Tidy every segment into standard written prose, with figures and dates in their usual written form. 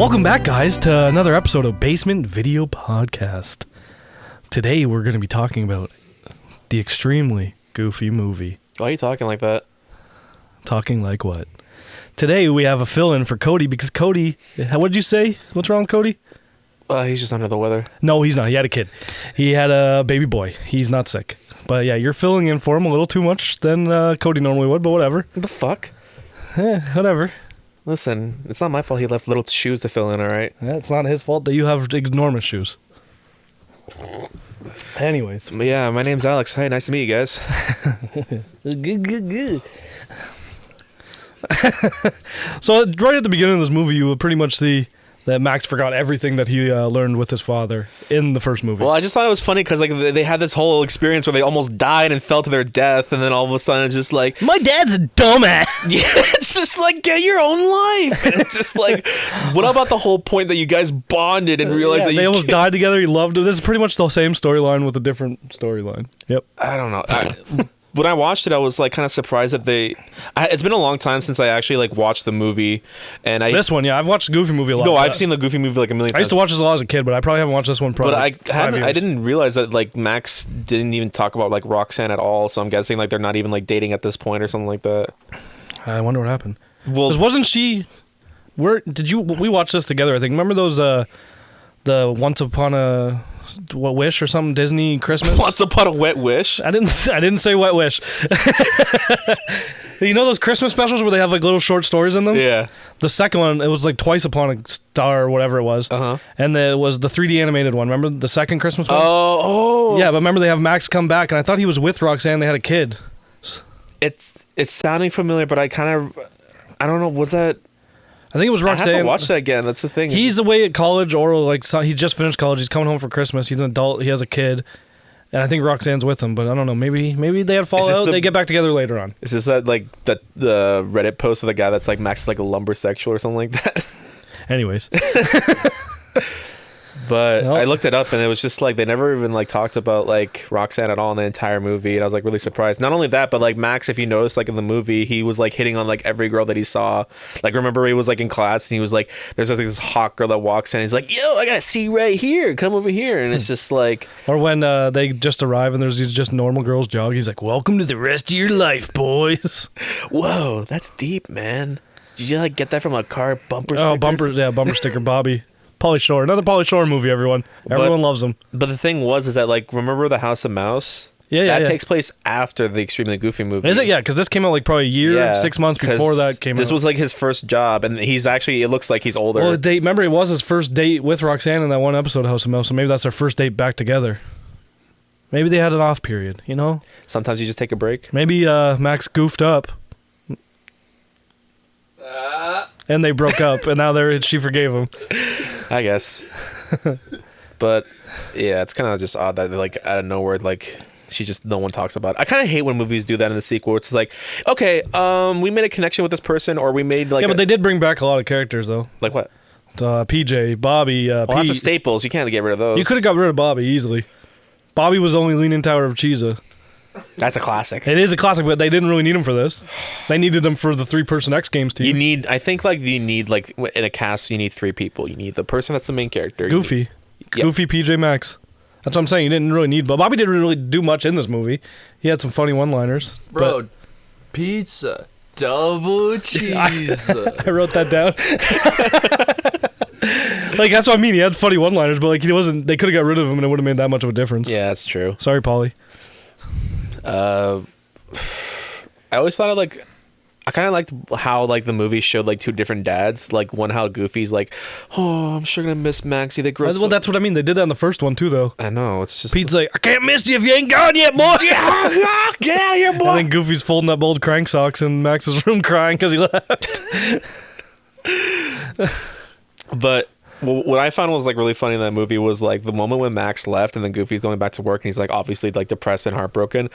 Welcome back, guys, to another episode of Basement Video Podcast. Today, we're going to be talking about the extremely goofy movie. Why are you talking like that? Talking like what? Today, we have a fill-in for Cody because Cody... What did you say? What's wrong with Cody? He's just under the weather. No, he's not. He had a kid. He had a baby boy. He's not sick. But yeah, you're filling in for him a little too much than Cody normally would, but whatever. What the fuck? Whatever. Listen, it's not my fault he left little shoes to fill in, alright? Yeah, it's not his fault that you have enormous shoes. Anyways. Yeah, my name's Alex. Hi, nice to meet you guys. Good. So right at the beginning of this movie, you would pretty much see that Max forgot everything that he learned with his father in the first movie. Well, I just thought it was funny because like they had this whole experience where they almost died and fell to their death, and then all of a sudden it's just like, my dad's a dumbass. yeah, it's just like, get your own life. And it's just like, what about the whole point that you guys bonded and realized that they almost died together? He loved it. This is pretty much the same storyline with a different storyline. Yep. I don't know. When I watched it, I was like kind of surprised that it's been a long time since I actually like watched the movie, and this one, yeah, I've watched the Goofy movie a lot. No, I've seen the Goofy movie like a million times. I used to watch this a lot as a kid, but I probably haven't watched this one probably. But I didn't realize that like Max didn't even talk about like Roxanne at all. So I'm guessing like they're not even like dating at this point or something like that. I wonder what happened. Well, 'cause wasn't she? We watched this together? I think. Remember those the Once Upon a Wish or something Disney Christmas? Once Upon a Wet Wish. I didn't say Wet Wish. You know those Christmas specials where they have like little short stories in them? Yeah. The second one, it was like Twice Upon a Star or whatever it was. Uh-huh. And it was the 3D animated one. Remember the second Christmas one? Oh. Yeah, but remember they have Max come back, and I thought he was with Roxanne. They had a kid. It's sounding familiar, but I don't know. Was that? I think it was Roxanne. I have to watch that again. That's the thing. He's away at college, or like he just finished college. He's coming home for Christmas. He's an adult. He has a kid, and I think Roxanne's with him. But I don't know. Maybe they had fallout. They get back together later on. Is this that like the Reddit post of the guy that's like Max is like a lumbersexual or something like that? Anyways. But I looked it up and it was just like they never even like talked about like Roxanne at all in the entire movie, and I was like really surprised. Not only that, but like Max, if you notice, like in the movie, he was like hitting on like every girl that he saw. Like remember he was like in class and he was like, there's like this hot girl that walks in, and he's like, yo, I got a seat right here, come over here, and it's just like, or when they just arrive and there's these just normal girls jog, he's like, welcome to the rest of your life, boys. Whoa, that's deep, man. Did you like get that from a car bumper sticker? Oh, bumper sticker Bobby. Pauly Shore, another Pauly Shore movie, everyone loves him. But the thing is that like, remember The House of Mouse? That takes place after the Extremely Goofy movie. Is it? Yeah, because this came out like probably a year, 6 months before that came out. This was like his first job, and he's actually, it looks like he's older. Well, remember it was his first date with Roxanne in that one episode of House of Mouse, so maybe that's their first date back together. Maybe they had an off period, you know? Sometimes you just take a break. Maybe Max goofed up. And they broke up, and now she forgave him. I guess. But yeah, it's kind of just odd that like out of nowhere, like no one talks about it. I kind of hate when movies do that in the sequel. It's like, okay, we made a connection with this person, or we made like... Yeah, but they did bring back a lot of characters, though. Like what? PJ, Bobby, Pete. That's the staples. You can't get rid of those. You could have got rid of Bobby easily. Bobby was only Leaning Tower of Cheesa. That's a classic. It is a classic, but they didn't really need him for this. They needed him for the 3-person X Games team. I think you need like in a cast, you need 3 people. You need the person that's the main character. Goofy. Goofy, PJ, Max. That's what I'm saying. You didn't really need... But Bobby didn't really do much in this movie. He had some funny one-liners. Bro, pizza, double cheese. I wrote that down. Like, that's what I mean. He had funny one-liners, but like they could have got rid of him and it would have made that much of a difference. Yeah, that's true. Sorry, Pauly. I always thought I kind of liked how like the movie showed like 2 different dads. Like one, how Goofy's like, oh, I'm sure gonna miss Maxie. They grow. Well, that's what I mean. They did that in the first one too, though. I know. It's just Pete's like, I can't miss you if you ain't gone yet, boy. Get out of here, boy. And then Goofy's folding up old crank socks in Max's room, crying because he left. But what I found was like really funny in that movie was like the moment when Max left and then Goofy's going back to work and he's like obviously like depressed and heartbroken.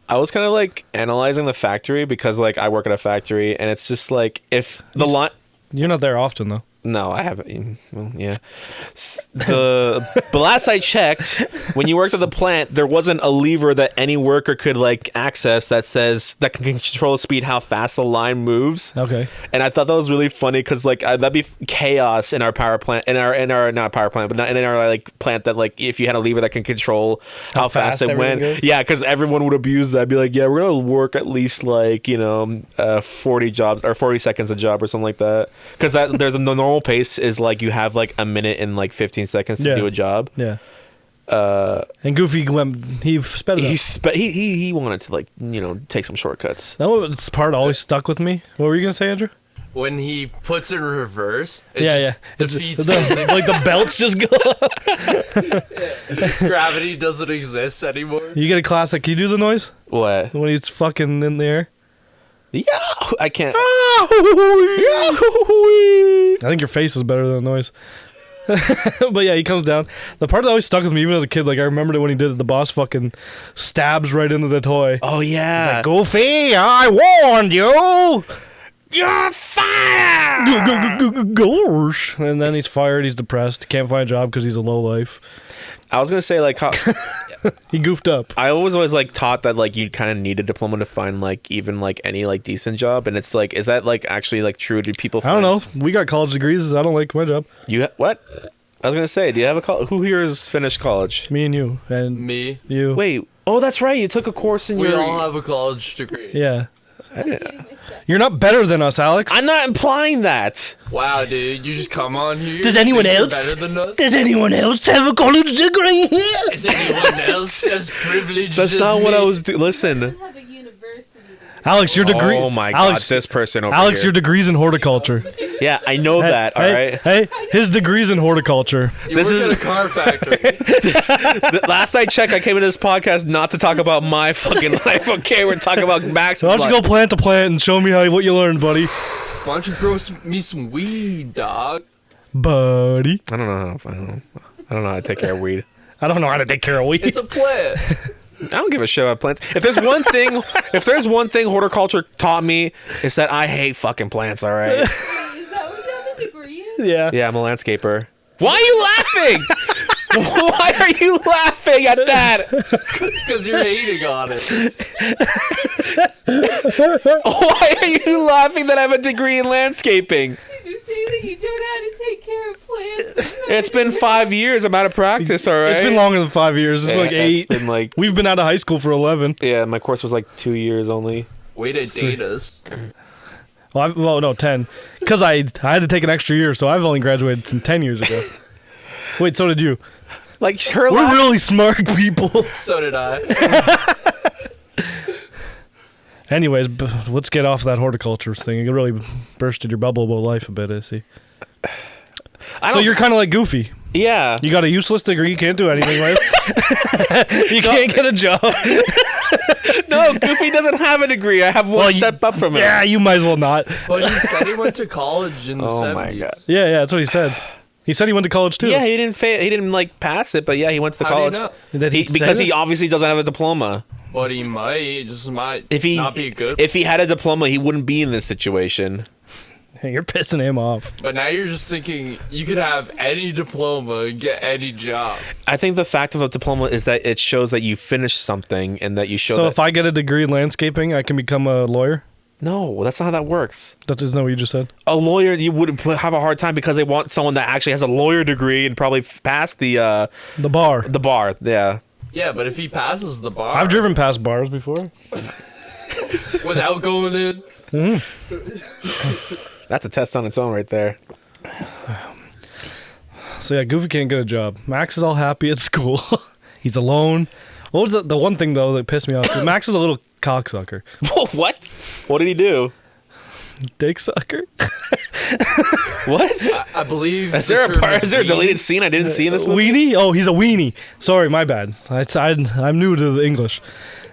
I was kind of like analyzing the factory because like I work at a factory and it's just like if the line... You're not there often though. No, I haven't. Well, yeah. But last I checked, when you worked at the plant, there wasn't a lever that any worker could like access that can control the speed, how fast the line moves. Okay. And I thought that was really funny because like that'd be chaos in our power plant, in our not power plant, but not in our like plant that like if you had a lever that can control how fast it went. Goes? Yeah, because everyone would abuse that. Be like, yeah, we're gonna work at least like 40 jobs or 40 seconds a job or something like that. Because there's the normal pace is like you have like a minute and like 15 seconds to do a job. Yeah. And Goofy he sped it up. He wanted to like take some shortcuts. That part always stuck with me. What were you gonna say, Andrew? When he puts it in reverse, it just defeats like the belts just go. Gravity doesn't exist anymore. You get a classic. Can you do the noise What? when he's fucking in the air? Yeah, I can't. I think your face is better than the noise. But yeah, he comes down. The part that always stuck with me, even as a kid, like I remembered it when he did it. The boss fucking stabs right into the toy. Oh yeah. Like, Goofy, I warned you. You're fired. Gosh. And then he's fired. He's depressed. Can't find a job because he's a lowlife. I was gonna say like how He goofed up. I always like taught that like you kind of need a diploma to find like even like any like decent job, and it's like, is that like actually like true? Do people I don't know. We got college degrees. I don't like my job. What? I was gonna say, do you have a college? Who here has finished college? Me and you. And Me. you. Wait. Oh, that's right. You took a course in We all have a college degree. Yeah. I didn't. You're not better than us, Alex. I'm not implying that. Wow, dude, you just come on here. Does anyone think you're else? better than us? Does anyone else have a college degree here? Is anyone else as privileged That's as not me? what I was. Listen, have a university degree. Alex, your degree. oh my Alex, god, this person over Alex, here. your degree's in horticulture. Yeah, I know that. All hey, right. Hey, his degree's in horticulture. You This work is- at a car factory. Last I checked, I came into this podcast not to talk about my fucking life. Okay, we're talking about Max. So why don't you go plant to plant and show me what you learned, buddy? Why don't you grow me some weed, dog? Buddy. I don't know. I don't know how to take care of weed. I don't know how to take care of weed. It's a plant. I don't give a shit about plants. If there's one thing, horticulture taught me, it's that I hate fucking plants. All right. Is that what you have a degree in? Yeah. Yeah, I'm a landscaper. Why are you laughing? Why are you laughing at that? Because you're hating on it. Why are you laughing that I have a degree in landscaping? Did you say that you don't know how to take care of plants? It's been 5 years. I'm out of practice. All right. It's been longer than 5 years. It's been like 8. It's been like, We've been out of high school for 11. yeah, my course was like 2 years only. Way to date us. Well, no, 10. Because I had to take an extra year, so I've only graduated 10 years ago. Wait, so did you. Like her. We're really smart people. So did I. Anyways, let's get off that horticulture thing. It really bursted your bubble about life a bit, I see. So you're kind of like Goofy. Yeah. You got a useless degree, you can't do anything with. You can't get a job. No, Goofy doesn't have a degree. I have one step up from him. Yeah, you might as well not. But he said he went to college in the 70s. Oh my God. Yeah, that's what he said. He said he went to college too. Yeah, he didn't fail. He didn't like pass it, but yeah, he went to the How college. do you know? Did he say Because he this? obviously doesn't have a diploma. But he might. Just might If he not be good. if he had a diploma, he wouldn't be in this situation. You're pissing him off. But now you're just thinking you could have any diploma and get any job. I think the fact of a diploma is that it shows that you finished something and that you show So that. if I get a degree in landscaping, I can become a lawyer? No, that's not how that works. That isn't that what you just said? A lawyer, you would have a hard time because they want someone that actually has a lawyer degree and probably passed the bar. bar. Yeah. Yeah, but if he passes the bar I've driven past bars before. without going in, That's a test on its own right there. So yeah, Goofy can't get a job. Max is all happy at school. He's alone. What was the one thing though that pissed me off? Max is a little cocksucker. What? What did he do? Dick sucker? What? I believe. Is there a deleted scene I didn't see in this movie? Weenie? Oh, he's a weenie. Sorry, my bad. I'm new to the English.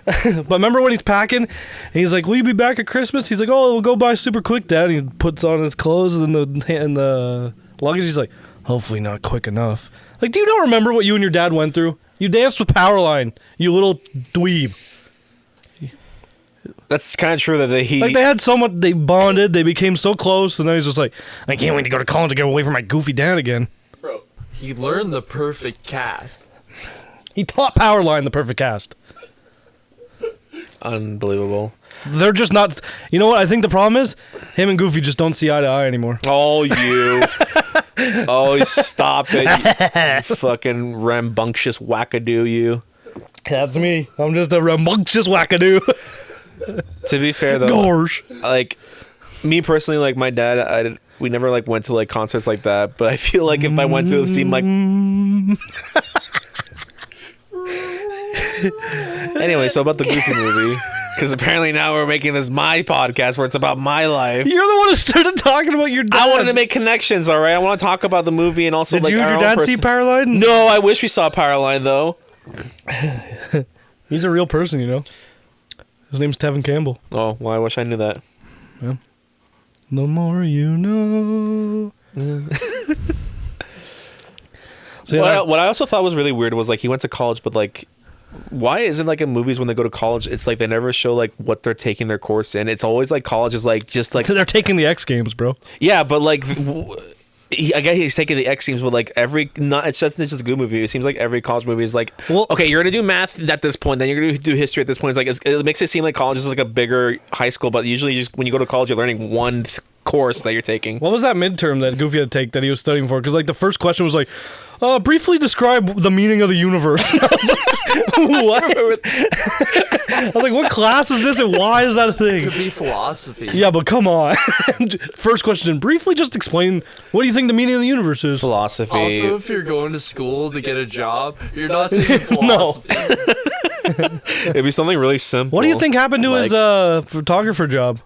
But remember when he's packing? And he's like, "Will you be back at Christmas?" He's like, "Oh, we'll go by super quick, Dad." And he puts on his clothes and the luggage. He's like, "Hopefully not quick enough." Like, do you not remember what you and your dad went through? You danced with Powerline, you little dweeb. That's kind of true that Like they had so much, they bonded, they became so close, and then he's just like, I can't wait to go to college to get away from my goofy dad again. Bro, he learned the perfect cast. He taught Powerline the perfect cast. unbelievable. They're just not. You know what? I think the problem is him and Goofy just don't see eye to eye anymore. Oh, you. Oh, stop it. You fucking rambunctious wackadoo, you. That's me. I'm just a rambunctious wackadoo. To be fair, though, Gorge. like, me personally, like, my dad, we never, like, went to, like, concerts like that, but I feel like if I went to see, like... Anyway, so about the Goofy movie, because apparently now we're making this my podcast where it's about my life. You're the one who started talking about your dad. I wanted to make connections, all right? I want to talk about the movie and also, Did like, you and our your own dad see Powerline? No, I wish we saw Powerline, though. He's a real person, you know. His name's Tevin Campbell. Oh, well, I wish I knew that. Yeah. The more you know. So, What I also thought was really weird was, like, he went to college, but, like, why isn't, like, in movies when they go to college, it's like they never show, like, what they're taking their course in. It's always like college is like just like they're taking the X Games, bro. yeah, but like I guess he's taking the X Games, but like it's just a good movie. It seems like every college movie is like, Well- okay, you're gonna do math at this point, then you're gonna do history at this point. It's like it makes it seem like college is like a bigger high school, but usually just when you go to college, you're learning one course that you're taking. What was that midterm that Goofy had to take that he was studying for? Because like the first question was like, briefly describe the meaning of the universe. What? I was like, what class is this and why is that a thing? Could be philosophy. Yeah, but come on. First question, briefly just explain what do you think the meaning of the universe is? Philosophy. Also, if you're going to school to get a job, you're not taking philosophy. It'd be something really simple. What do you think happened to his photographer job?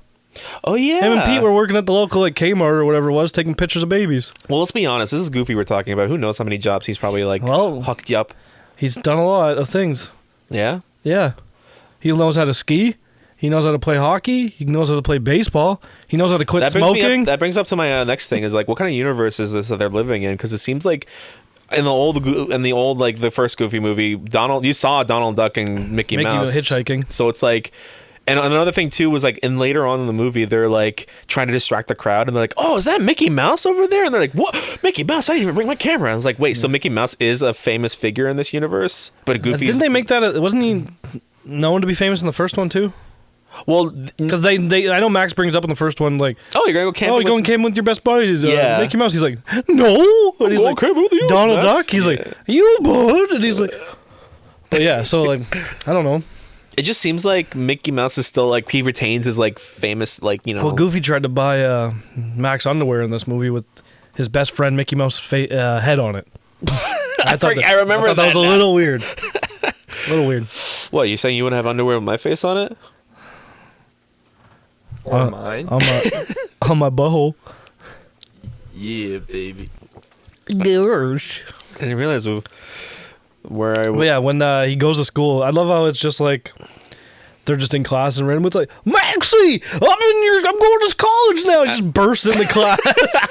Oh yeah, Him and Pete were working at the local like Kmart or whatever it was, taking pictures of babies. Well, let's be honest. This is Goofy we're talking about. Who knows how many jobs he's probably like hooked you up. He's done a lot of things. Yeah. Yeah. He knows how to ski. He knows how to play hockey. He knows how to play baseball. He knows how to quit smoking. That brings up to my next thing is like, what kind of universe is this that they're living in? Because it seems like in the old like the first Goofy movie, you saw Donald Duck and Mickey Mouse hitchhiking. So it's like. And another thing too was like, and later on in the movie, they're like trying to distract the crowd, and they're like, "Oh, is that Mickey Mouse over there?" And they're like, "What? Mickey Mouse? I didn't even bring my camera." I was like, "Wait, so Mickey Mouse is a famous figure in this universe?" But Goofy didn't they make that? Wasn't he known to be famous in the first one too? Well, because they I know Max brings up in the first one like, "Oh, you're gonna go camping? Oh, you're going camping with your best buddy, yeah, Mickey Mouse." He's like, "No," and he's like, with you, "Donald Duck." He's like, "You bud," and he's like, "But yeah." So like, I don't know. It just seems like Mickey Mouse is still like he retains his like famous like you know. Well, Goofy tried to buy Max underwear in this movie with his best friend Mickey Mouse head on it. I remember that was a little weird. A little weird. What, you saying you wouldn't have underwear with my face on it? Or mine? On my butthole. Yeah, baby. Gosh. I didn't realize where I. But yeah, when he goes to school, I love how it's just like they're just in class and random. It's like, Maxie, I'm going to college now. He just bursts into class.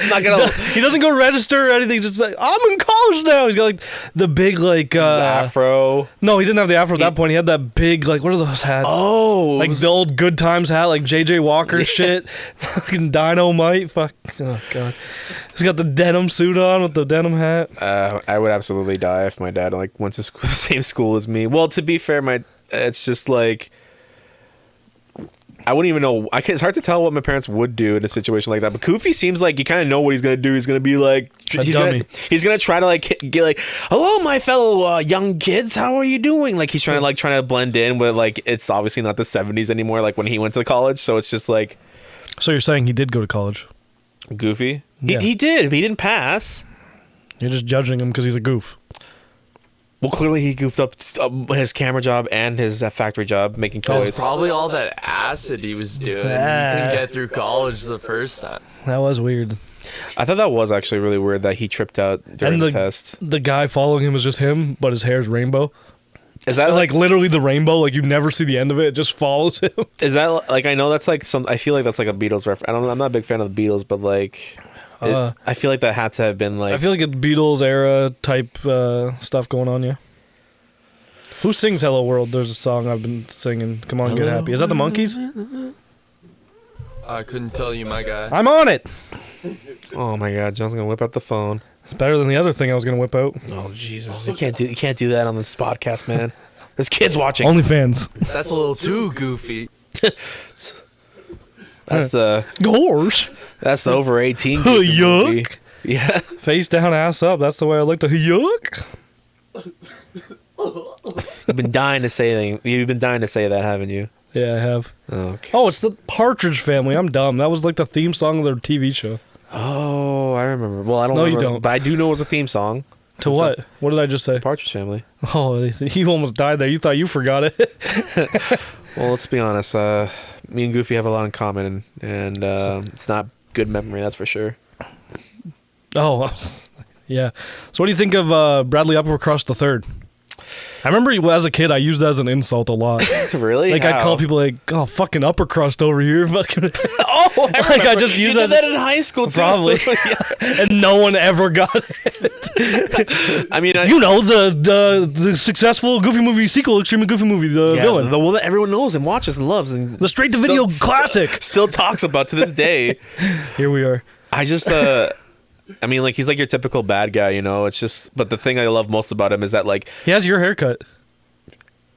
I'm not gonna. He doesn't go register or anything. He's just like, I'm in college now. He's got like the big like afro. No, he didn't have the afro at that point. He had that big like what are those hats? Oh, like the old Good Times hat, like JJ Walker shit. Fucking Dynamite. Fuck. Oh god. He's got the denim suit on with the denim hat. I would absolutely die if my dad like went to school, the same school as me. Well, to be fair, it's just like. I wouldn't even know. It's hard to tell what my parents would do in a situation like that. But Goofy seems like you kind of know what he's gonna do. He's gonna be like, he's gonna try to like get like, hello, my fellow young kids, how are you doing? Like he's trying to blend in, but like it's obviously not the 70s anymore. Like when he went to college, so it's just like. So you're saying he did go to college? Goofy, yeah. he did, but he didn't pass. You're just judging him because he's a goof. Well, clearly he goofed up his camera job and his factory job making toys. It's probably all that acid he was doing. He couldn't get through college the first time. That was weird. I thought that was actually really weird that he tripped out during the test. The guy following him is just him, but his hair's rainbow. Is that like literally the rainbow? Like you never see the end of it; it just follows him. Is that like I know that's like some? I feel like that's like a Beatles reference. I'm not a big fan of the Beatles, but like. I feel like that had to have been like. I feel like it's Beatles era type stuff going on, yeah. Who sings Hello World? There's a song I've been singing. Come on, get happy. Is that the Monkees? I couldn't tell you, my guy. I'm on it. Oh my God, John's gonna whip out the phone. It's better than the other thing I was gonna whip out. Oh Jesus, you can't do that on this podcast, man. There's kids watching. OnlyFans. That's a little too goofy. That's the Gosh. that's the over 18. Yuck. Yeah. Face down, ass up. That's the way I like to yuck. You've been dying to say that, haven't you? Yeah, I have. Okay. Oh, it's the Partridge Family. I'm dumb. That was like the theme song of their TV show. Oh, I remember. Well, I don't. No, you remember, don't. But I do know it was a theme song. To what? What did I just say? Partridge Family. Oh, you almost died there. You thought you forgot it. Well, let's be honest. Me and Goofy have a lot in common, and it's not good memory, that's for sure. Oh, yeah. So what do you think of Bradley Uppercrust the Third? I remember as a kid, I used that as an insult a lot. Really? Like, I'd call people like, oh, fucking upper crust over here. Fucking. Oh, I Like, I just used you did that in high school, too. Probably. And no one ever got it. I mean, You know, the successful Goofy movie sequel, Extremely Goofy Movie, the villain. the one that everyone knows and watches and loves, and The straight-to-video classic. still talks about to this day. Here we are. I just, I mean, like, he's like your typical bad guy, you know. It's just, but the thing I love most about him is that, like, He has your haircut.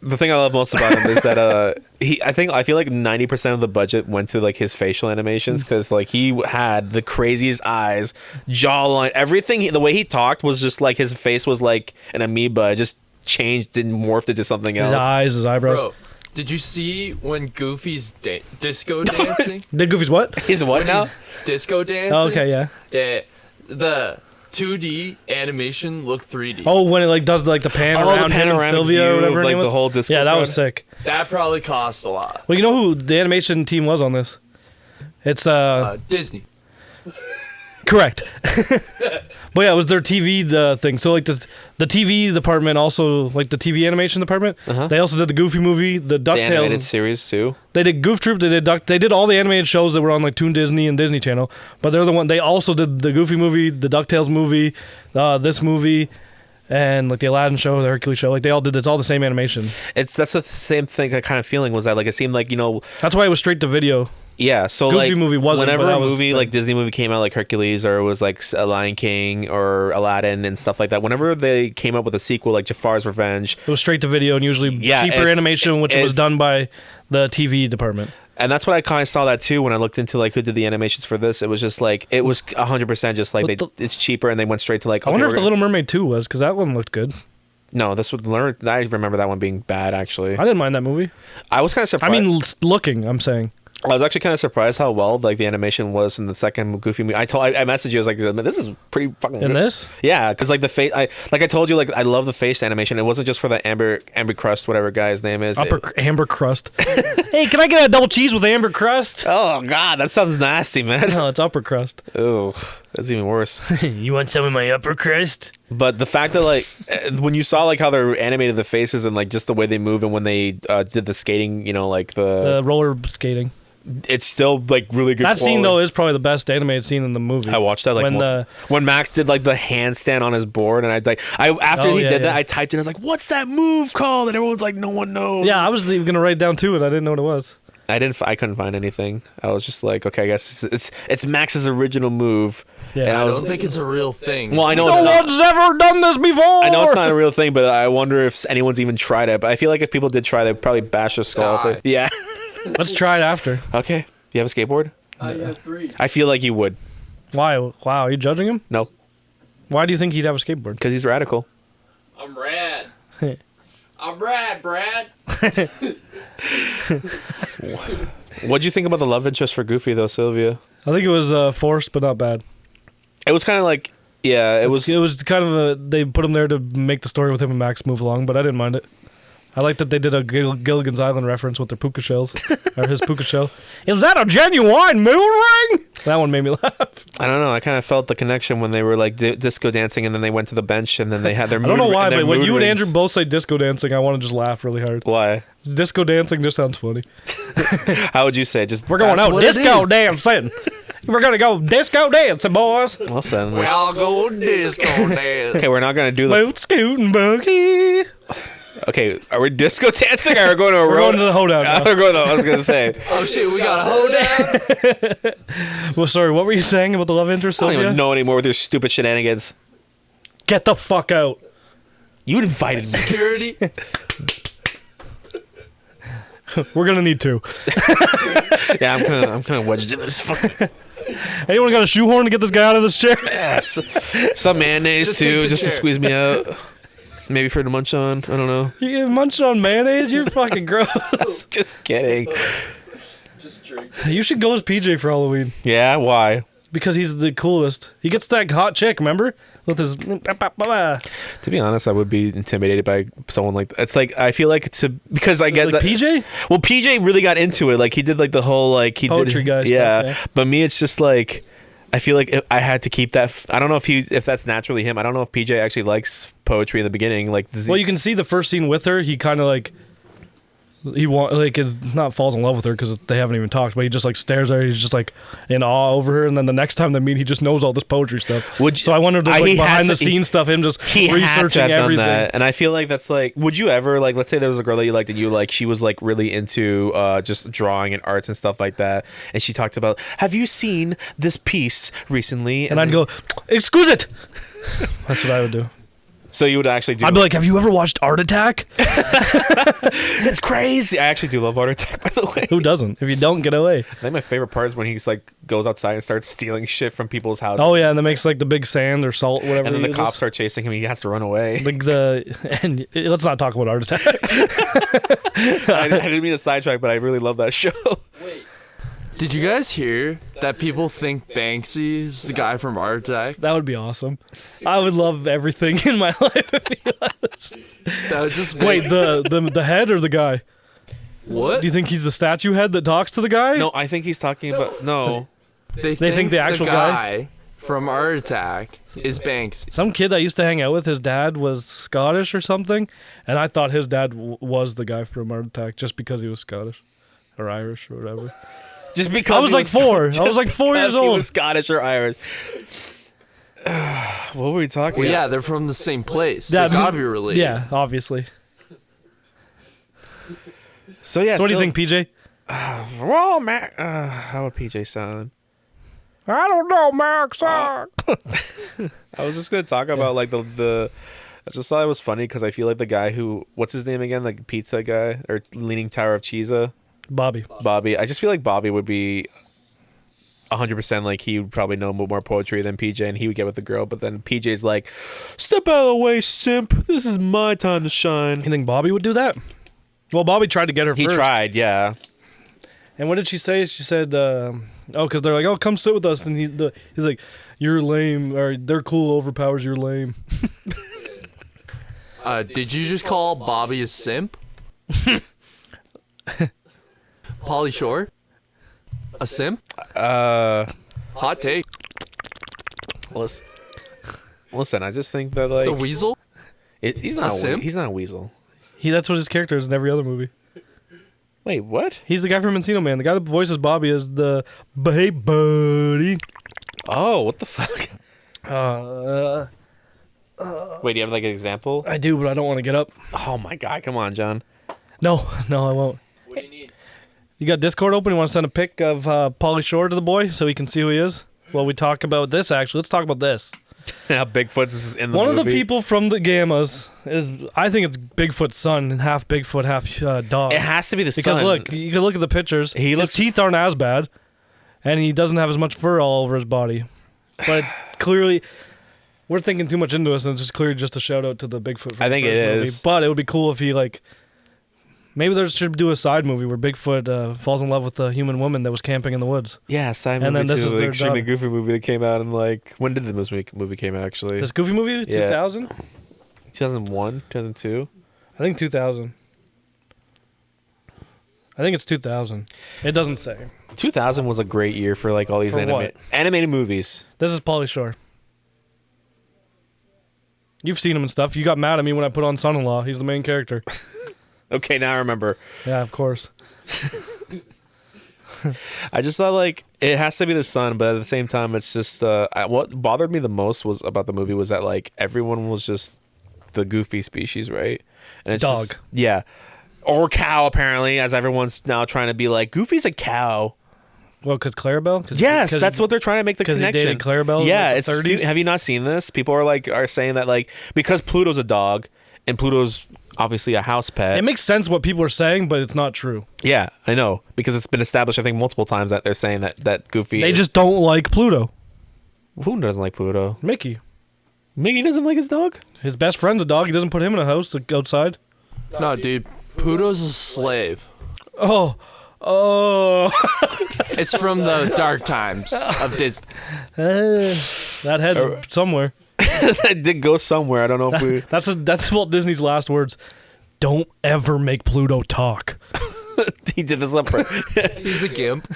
the thing I love most about him is that I feel like 90% of the budget went to like his facial animations, because like he had the craziest eyes, jawline, everything. The way he talked was just like his face was like an amoeba. It just changed and morphed into something else. His eyes, his eyebrows. Bro, did you see when Goofy's disco dancing? Did Goofy's what? He's what When now? he's disco dancing? Oh, okay, yeah. Yeah. The 2D animation looked 3D. Oh, when it like does like the pan Oh, around the him and panoramic Sylvia view or whatever of, her like name was? the whole disco Yeah, that was crowd. sick. That probably cost a lot. Well, you know who the animation team was on this? It's Disney. correct. But yeah, it was their TV thing. So like the TV department also, like the TV animation department, they also did the Goofy movie, the The animated DuckTales. series too. They did Goof Troop. They did all the animated shows that were on like Toon Disney and Disney Channel. But they're the one. They also did the Goofy movie, the DuckTales movie, this movie, and like the Aladdin show, the Hercules show. Like they all did. It's all the same animation. That's the same thing. Kind of feeling was that like it seemed like, you know. That's why it was straight to video. Yeah, so Goofy like movie wasn't, whenever but that a was movie the- like Disney movie came out, like Hercules, or it was like a Lion King or Aladdin and stuff like that. Whenever they came up with a sequel like Jafar's Revenge, It was straight to video and usually Yeah, cheaper it's- animation, which was it's- done by the TV department. and that's what I kind of saw that too when I looked into like who did the animations for this. It was just like it was 100% just like But it's cheaper, and they went straight to like. I wonder okay, if the we're Little Mermaid 2 was, because that one looked good. no, this would learn. I remember that one being bad actually. I didn't mind that movie. I was kind of I surprised. mean, looking, I'm saying. I was actually kind of surprised how well like the animation was in the second Goofy movie. I messaged you. I was like, this is pretty fucking In good. this? Yeah, because like the face, I told you, like I love the face animation. It wasn't just for the Amber Crust, whatever guy's name is. Amber crust. Hey, can I get a double cheese with amber crust? Oh God, that sounds nasty, man. No, it's upper crust. Oh, that's even worse. You want some of my upper crust? But the fact that like when you saw like how they animated the faces and like just the way they move and when they did the skating, you know, like The roller skating. it's still like really good. That scene quality. though is probably the best animated scene in the movie. I watched that like when when Max did like the handstand on his board, and after Oh, he yeah, did that, yeah. I typed in, I was like, "What's that move called?" And everyone's like, "No one knows." Yeah, I was even gonna write down too, and I didn't know what it was. I couldn't find anything. I was just like, okay, I guess it's Max's original move. Yeah, and I I was don't think it's a real thing. well, I know No it's not, one's ever done this before. I know it's not a real thing, but I wonder if anyone's even tried it. But I feel like if people did try, they'd probably bash their skull. Die. Yeah. Let's try it after. Okay. You have a skateboard? You have 3. I feel like you would. Why? Wow, are you judging him? No, Why do you think he'd have a skateboard? because he's radical. I'm rad. I'm rad, Brad. What'd you think about the love interest for Goofy though, Sylvia? I think it was forced, but not bad. It was kind of like, yeah, it was. It was kind of they put him there to make the story with him and Max move along, but I didn't mind it. I like that they did a Gilligan's Island reference with their puka shells, or his puka shell. Is that a genuine moon ring? That one made me laugh. I don't know. I kind of felt the connection when they were like disco dancing, and then they went to the bench, and then they had their. I don't know why, their but when mood you and rings. Andrew both say disco dancing, I want to just laugh really hard. Why? Disco dancing just sounds funny. How would you say? Just We're going That's out what it disco is. dancing. We're gonna go disco dancing, boys. Listen, We all go disco dance. okay, we're not gonna do the. Boat scooting buggy. Okay, are we disco dancing or are we going to a We're road? going to the hoedown now. We're going to, I was going to say. Oh shit, we got a hoedown. Well, sorry, what were you saying about the love interest, I don't Sylvia? even know anymore with your stupid shenanigans. Get the fuck out. You invited me. Security. We're gonna need two. Yeah, I'm kind of wedged in this fucking Anyone got a shoehorn to get this guy out of this chair? ass. Some mayonnaise Just take too, the just to chair. squeeze me out. Maybe for the munch on. I don't know. You get munched on mayonnaise? You're fucking gross. Just kidding. Just drink. You should go as PJ for Halloween Yeah, why? because he's the coolest. He gets that hot chick, remember? With his. To be honest, I would be intimidated by someone like that. It's like I feel like because I get Like that PJ? Well, PJ really got into it. Like he did like the whole like he Poetry did guy stuff, Yeah. yeah. But me, it's just like I feel like I had to keep that. I don't know if that's naturally him. I don't know if PJ actually likes poetry in the beginning. Like Well, you can see the first scene with her. He kind of like. Is not falls in love with her because they haven't even talked, but he just like stares at her. He's just like in awe over her, and then the next time they meet, he just knows all this poetry stuff. So I wonder if there's like behind the scenes stuff, him just he had to researching have done everything. that. And I feel like that's like, would you ever like, let's say there was a girl that you liked and you like, she was like really into just drawing and arts and stuff like that, and she talked about, have you seen this piece recently? And I'd go, exquisite. That's what I would do. So you would actually do. I'd be like, have you ever watched Art Attack? It's crazy. I actually do love Art Attack, by the way. Who doesn't? If you don't, get away. I think my favorite part is when he's like goes outside and starts stealing shit from people's houses. Oh yeah, and that makes like the big sand or salt, whatever. And then he the uses. cops start chasing him. He has to run away. Like and let's not talk about Art Attack. I didn't mean to sidetrack, but I really love that show. Wait. Did you guys hear that people think Banksy is the guy from Art Attack? That would be awesome. I would love everything in my life. If he was. That would just Wait, the head or the guy? what? Do you think he's the statue head that talks to the guy? No, I think he's talking about no. They think the actual guy from Art Attack is Banksy. Some kid I used to hang out with, his dad was Scottish or something, and I thought his dad was the guy from Art Attack just because he was Scottish or Irish or whatever. Just because I was he like four. I was like 4 years because He old. was Scottish or Irish. What were we talking Well, about? yeah, they're from the same place. Yeah, They gotta be related. Yeah, obviously. So yeah. So what do you think, PJ? Well, Mac. How would PJ sound? I don't know, Max. I was just gonna talk about like the. I just thought it was funny because I feel like the guy who, what's his name again, like pizza guy or Leaning Tower of Cheesa. Bobby. Bobby. I just feel like Bobby would be 100% like he would probably know more poetry than PJ and he would get with the girl. But then PJ's like, step out of the way, simp. This is my time to shine. You think Bobby would do that? Well, Bobby tried to get her He first. tried, yeah. And what did she say? She said, because they're like, oh, come sit with us. And he's like, you're lame. Or they're cool overpowers, you're lame. Did you just call Bobby a simp? Pauly Shore? A simp? Hot take. Listen, I just think that like The Weasel? he's not simp? he's not a weasel. That's what his character is in every other movie. Wait, what? He's the guy from Encino Man. The guy that voices Bobby is the hey buddy. Oh, what the fuck? Wait, do you have like an example? I do, but I don't want to get up. Oh my god, come on, John. No, I won't. What do you need? You got Discord open? You want to send a pic of Pauly Shore to the boy so he can see who he is? Well, we talk about this, actually. Let's talk about this. How Bigfoot is in the One movie. of the people from the Gammas is, I think it's Bigfoot's son, half Bigfoot, half dog. It has to be the Because son. look, you can look at the pictures. He looks- His teeth aren't as bad, and he doesn't have as much fur all over his body. But it's clearly, we're thinking too much into this, and it's just clearly just a shout out to the Bigfoot. From I think the it first movie. is. But it would be cool if he like, maybe there should do a side movie where Bigfoot falls in love with a human woman that was camping in the woods. Yeah, side And movie then this too. is The their extremely daughter. goofy movie that came out in like, when did the movie came out actually? This Goofy movie, Yeah. 2000. 2001, 2002. I think 2000. I think it's 2000. It doesn't say. 2000 was a great year for like all these For what? animated movies. This is Pauly Shore. You've seen him and stuff. You got mad at me when I put on Son-in-Law. He's the main character. Okay, now I remember. Yeah, of course. I just thought like it has to be the son, but at the same time, it's just what bothered me the most was about the movie was that like everyone was just the goofy species, right? And it's Dog. just- yeah. Or cow, apparently, as everyone's now trying to be like, Goofy's a cow. Well, because Clarabelle? Yes, that's what they're trying to make the 'cause he connection. dated Clarabelle in, Yeah, like, it's the 30s? have you not seen this? People are saying that like because Pluto's a dog and Pluto's obviously a house pet. It makes sense what people are saying, but it's not true. Yeah, I know because it's been established I think multiple times that they're saying that Goofy. They just don't like Pluto. who doesn't like Pluto? Mickey. Mickey doesn't like his dog. His best friend's a dog. He doesn't put him in a house like, outside. No, dude. Pluto's a slave. Oh. It's from the dark times of Disney. That head's somewhere. That did go somewhere. I don't know if we. That's Walt Disney's last words. Don't ever make Pluto talk. He did this up. He's a gimp.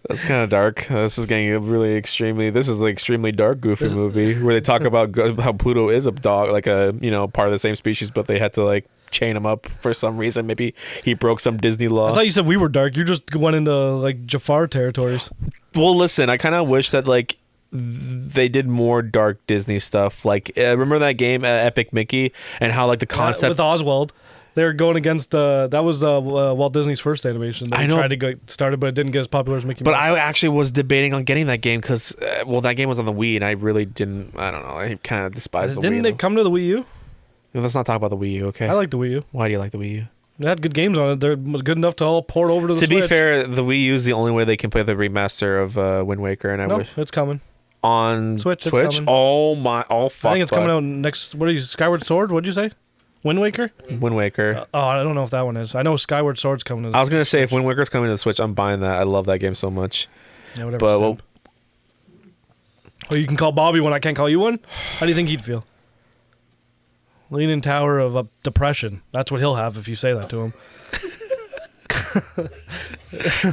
That's kind of dark. This is getting really extremely. This is like extremely dark, Goofy movie where they talk about how Pluto is a dog, like a part of the same species, but they had to like chain him up for some reason. Maybe he broke some Disney law. I thought you said we were dark. You just went into like Jafar territories. Well, listen, I kind of wish that like they did more dark Disney stuff. Like remember that game Epic Mickey and how like the concept with Oswald. They were going against that was Walt Disney's first animation. That I know. Tried to get started, but it didn't get as popular as Mickey But Mouse. I actually was debating on getting that game because, that game was on the Wii, and I really didn't. I don't know. I kind of despise the Wii. Didn't it come to the Wii U? Let's not talk about the Wii U, okay? I like the Wii U. Why do you like the Wii U? It had good games on it. They're good enough to all port over to the To be Switch. fair, the Wii U is the only way they can play the remaster of Wind Waker, and I No, wish it's coming. on Switch, it's Twitch. coming. Oh my! Oh fuck! I think it's coming out next. What are you? Skyward Sword? What'd you say? Wind Waker? Wind Waker. Oh, I don't know if that one is. I know Skyward Sword's coming to the I was gonna say if Wind Waker's coming to the Switch, I'm buying that. I love that game so much. Yeah, whatever. But simp. Oh, you can call Bobby one. I can't call you one. How do you think he'd feel? Leaning Tower of Depression. That's what he'll have if you say that to him.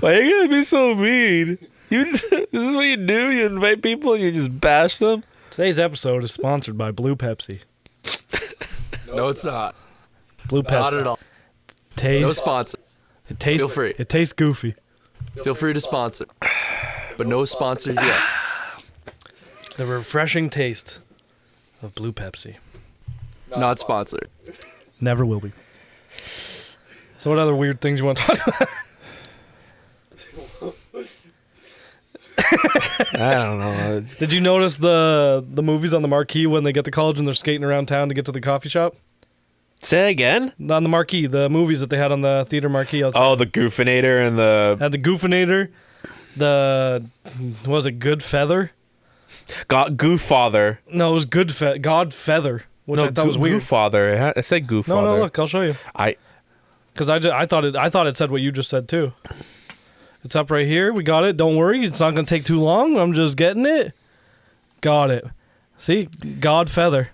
Why are you gonna be so mean? This is what you do. You invite people and you just bash them. Today's episode is sponsored by Blue Pepsi. No, it's not. Blue Pepsi. Not at all. No Tastes. sponsors. It tastes. Feel free. It tastes goofy. Feel free to sponsor. But no sponsors yet. The refreshing taste of Blue Pepsi. Not sponsored. Never will be. So, what other weird things you want to talk about? I don't know. Did you notice the movies on the marquee when they get to college and they're skating around town to get to the coffee shop? Say that again. On the marquee, the movies that they had on the theater marquee. Outside. Oh, the Goofinator and the Had the Goofinator, the what was it Good Feather? Gooffather. No, it was God Feather, which I thought was weird. Gooffather. I said Gooffather. No, look, I'll show you. Because I thought it said what you just said too. It's up right here. We got it. Don't worry, it's not gonna take too long. I'm just getting it. Got it. See, God Feather.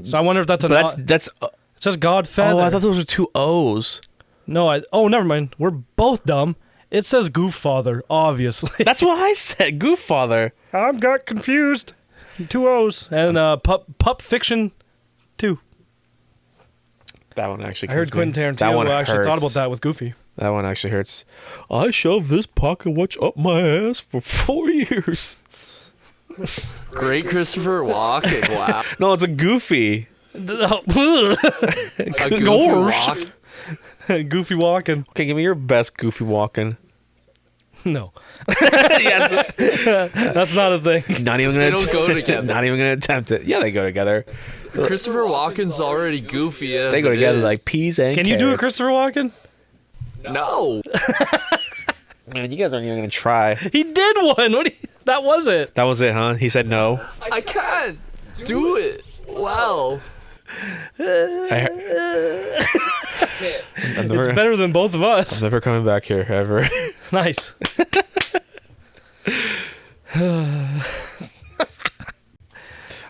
So I wonder if that's That's. It says God Feather. Oh, I thought those were two O's. No, never mind. We're both dumb. It says Gooffather, obviously. That's what I said. Gooffather. I got confused. 2 O's and Pup Fiction 2. That one actually. I heard kills me. Quentin That one Tarantino actually hurts. thought about that with Goofy. That one actually hurts. I shoved this pocket watch up my ass for 4 years. Great Christopher Walken. Wow. No, it's a Goofy. A goofy Gorsh. walk. Goofy walking. Okay, give me your best Goofy walking. No, Yes. that's not a thing. Not even They gonna. don't go together. Not even gonna attempt it. Yeah, they go together. Christopher Walken's already goofy as They go it together is. like peas and Can you do a carrots. Christopher Walken? No. Man, you guys aren't even gonna try. He did one. That was it. That was it, huh? He said no. I can't do it. Wow. I'm never, It's better than both of I'm us. never coming back here ever. Nice.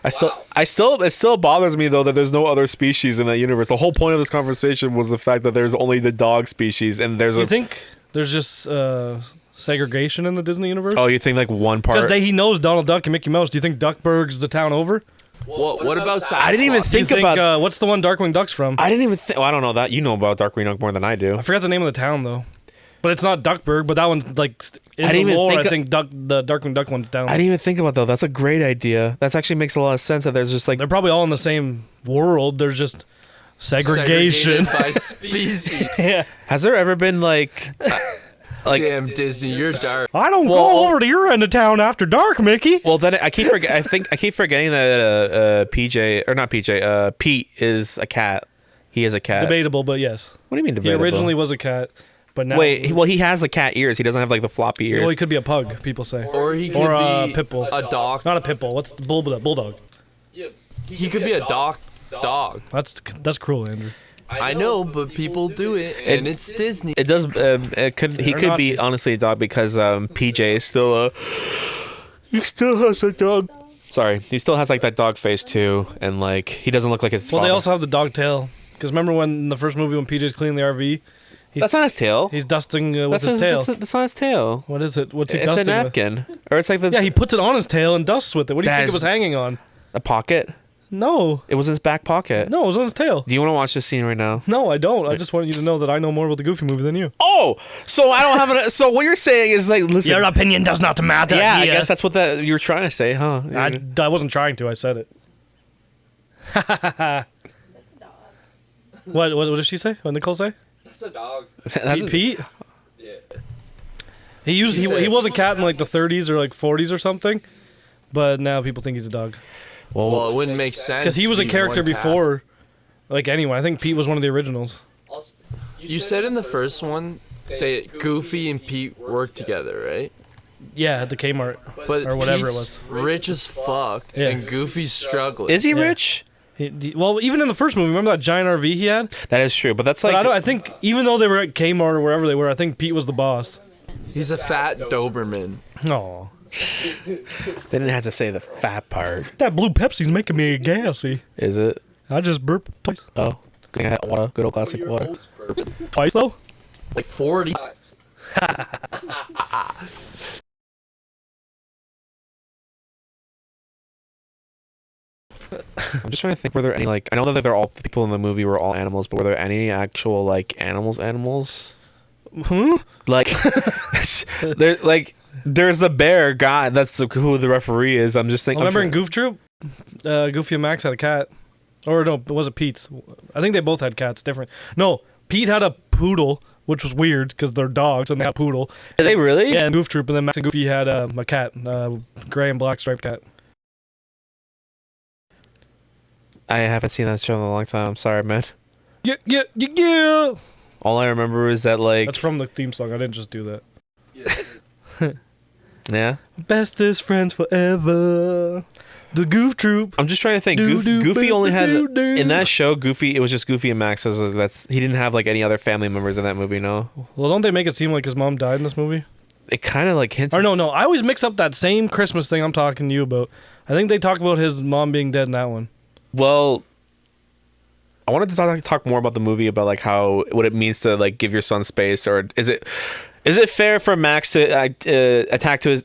It still bothers me though that there's no other species in that universe. The whole point of this conversation was the fact that there's only the dog species, and there's Do you think there's just segregation in the Disney universe? Oh, you think like one part? Because he knows Donald Duck and Mickey Mouse. Do you think Duckburg's the town over? What about Sasquatch? I didn't even Do you think about. what's the one Darkwing Duck's from? I didn't even think. Well, I don't know that. You know about Darkwing Duck more than I do. I forgot the name of the town though. But it's not Duckburg. But that one's like in I didn't the even lore. think I think the Darkwing Duck one's down. I didn't even think about that. That's a great idea. That actually makes a lot of sense. That there's just like They're probably all in the same world. There's just segregation. Segregated by species. Yeah. Has there ever been like Damn Disney, you're dark. I don't Well- go over to your end of town after dark, Mickey. Well, then I keep forgetting that PJ or not PJ, Pete is a cat. He is a cat. Debatable, but yes. What do you mean He debatable? originally was a cat, but now Well, he has the cat ears. He doesn't have like the floppy ears. well, he could be a pug. People say, Or he could or a be pit bull. a dog. Not a pit bull. What's the bulldog? He could be a dog. That's cruel, Andrew. I know, but people do it, and it's Disney. It does. He could be Nazis. honestly a dog because PJ is still a. He still has a dog. Sorry, he still has like that dog face too, and like he doesn't look like his Well, father. they also have the dog tail. Because remember when in the first movie when PJ's cleaning the RV, That's not his tail. he's dusting with his tail. That's not his tail. What is it? What's he It's a dusting with? napkin, or it's like the Yeah, he puts it on his tail and dusts with it. What do you That think it is- was hanging on? a pocket. No, It was in his back pocket. no, it was on his tail. Do you want to watch this scene right now? No, I don't. I just want you to know that I know more about the Goofy movie than you. Oh, so I don't have an. So what you're saying is like, listen. Your opinion does not matter. yeah, I here. guess that's what you were trying to say, huh? I wasn't trying to. I said it. What did she say? What did Nicole say? That's a dog. Pete? Yeah. He was a cat in like the 30s or like 40s or something, but now people think he's a dog Well, it wouldn't make sense. because he was a being character one cat. before, like anyone. I think Pete was one of the originals. You said in the first one that Goofy and Pete worked together, right? Yeah, at the Kmart. But Or whatever it Pete's was. rich as fuck, Yeah. and Goofy's struggling. Is he Yeah. rich? Well, even in the first movie, remember that giant RV he had? That is true, but that's But like. I think even though they were at Kmart or wherever they were, I think Pete was the boss. He's a fat Doberman. Oh, They didn't have to say the fat part. that blue Pepsi's making me gassy. Is it? I just burped twice. Oh, good thing I had water. Good old classic water. Twice though? Like 40. I'm just trying to think. Were there any like? I know that they're all the people in the movie were all animals, but were there any actual like animals? Hmm? Like, there like there's a bear guy. That's who the referee is. I'm just thinking. Remember in Goof Troop, Goofy and Max had a cat, or no, was it Pete's? I think they both had cats. Different. No, Pete had a poodle, which was weird because they're dogs and they have a poodle. Did they really? Yeah, in Goof Troop, and then Max and Goofy had a cat, gray and black striped cat. I haven't seen that show in a long time. I'm sorry, man. Yeah. All I remember is that like That's from the theme song. I didn't just do that. yeah. Bestest friends forever. The Goof Troop. I'm just trying to think. Goofy only had in that show. Goofy, it was just Goofy and Max. So that's he didn't have like any other family members in that movie. No, Well, don't they make it seem like his mom died in this movie? it kind of like hints. Or no. I always mix up that same Christmas thing I'm talking to you about. I think they talk about his mom being dead in that one. Well, I wanted to talk more about the movie, about like how what it means to like give your son space, or is it fair for Max to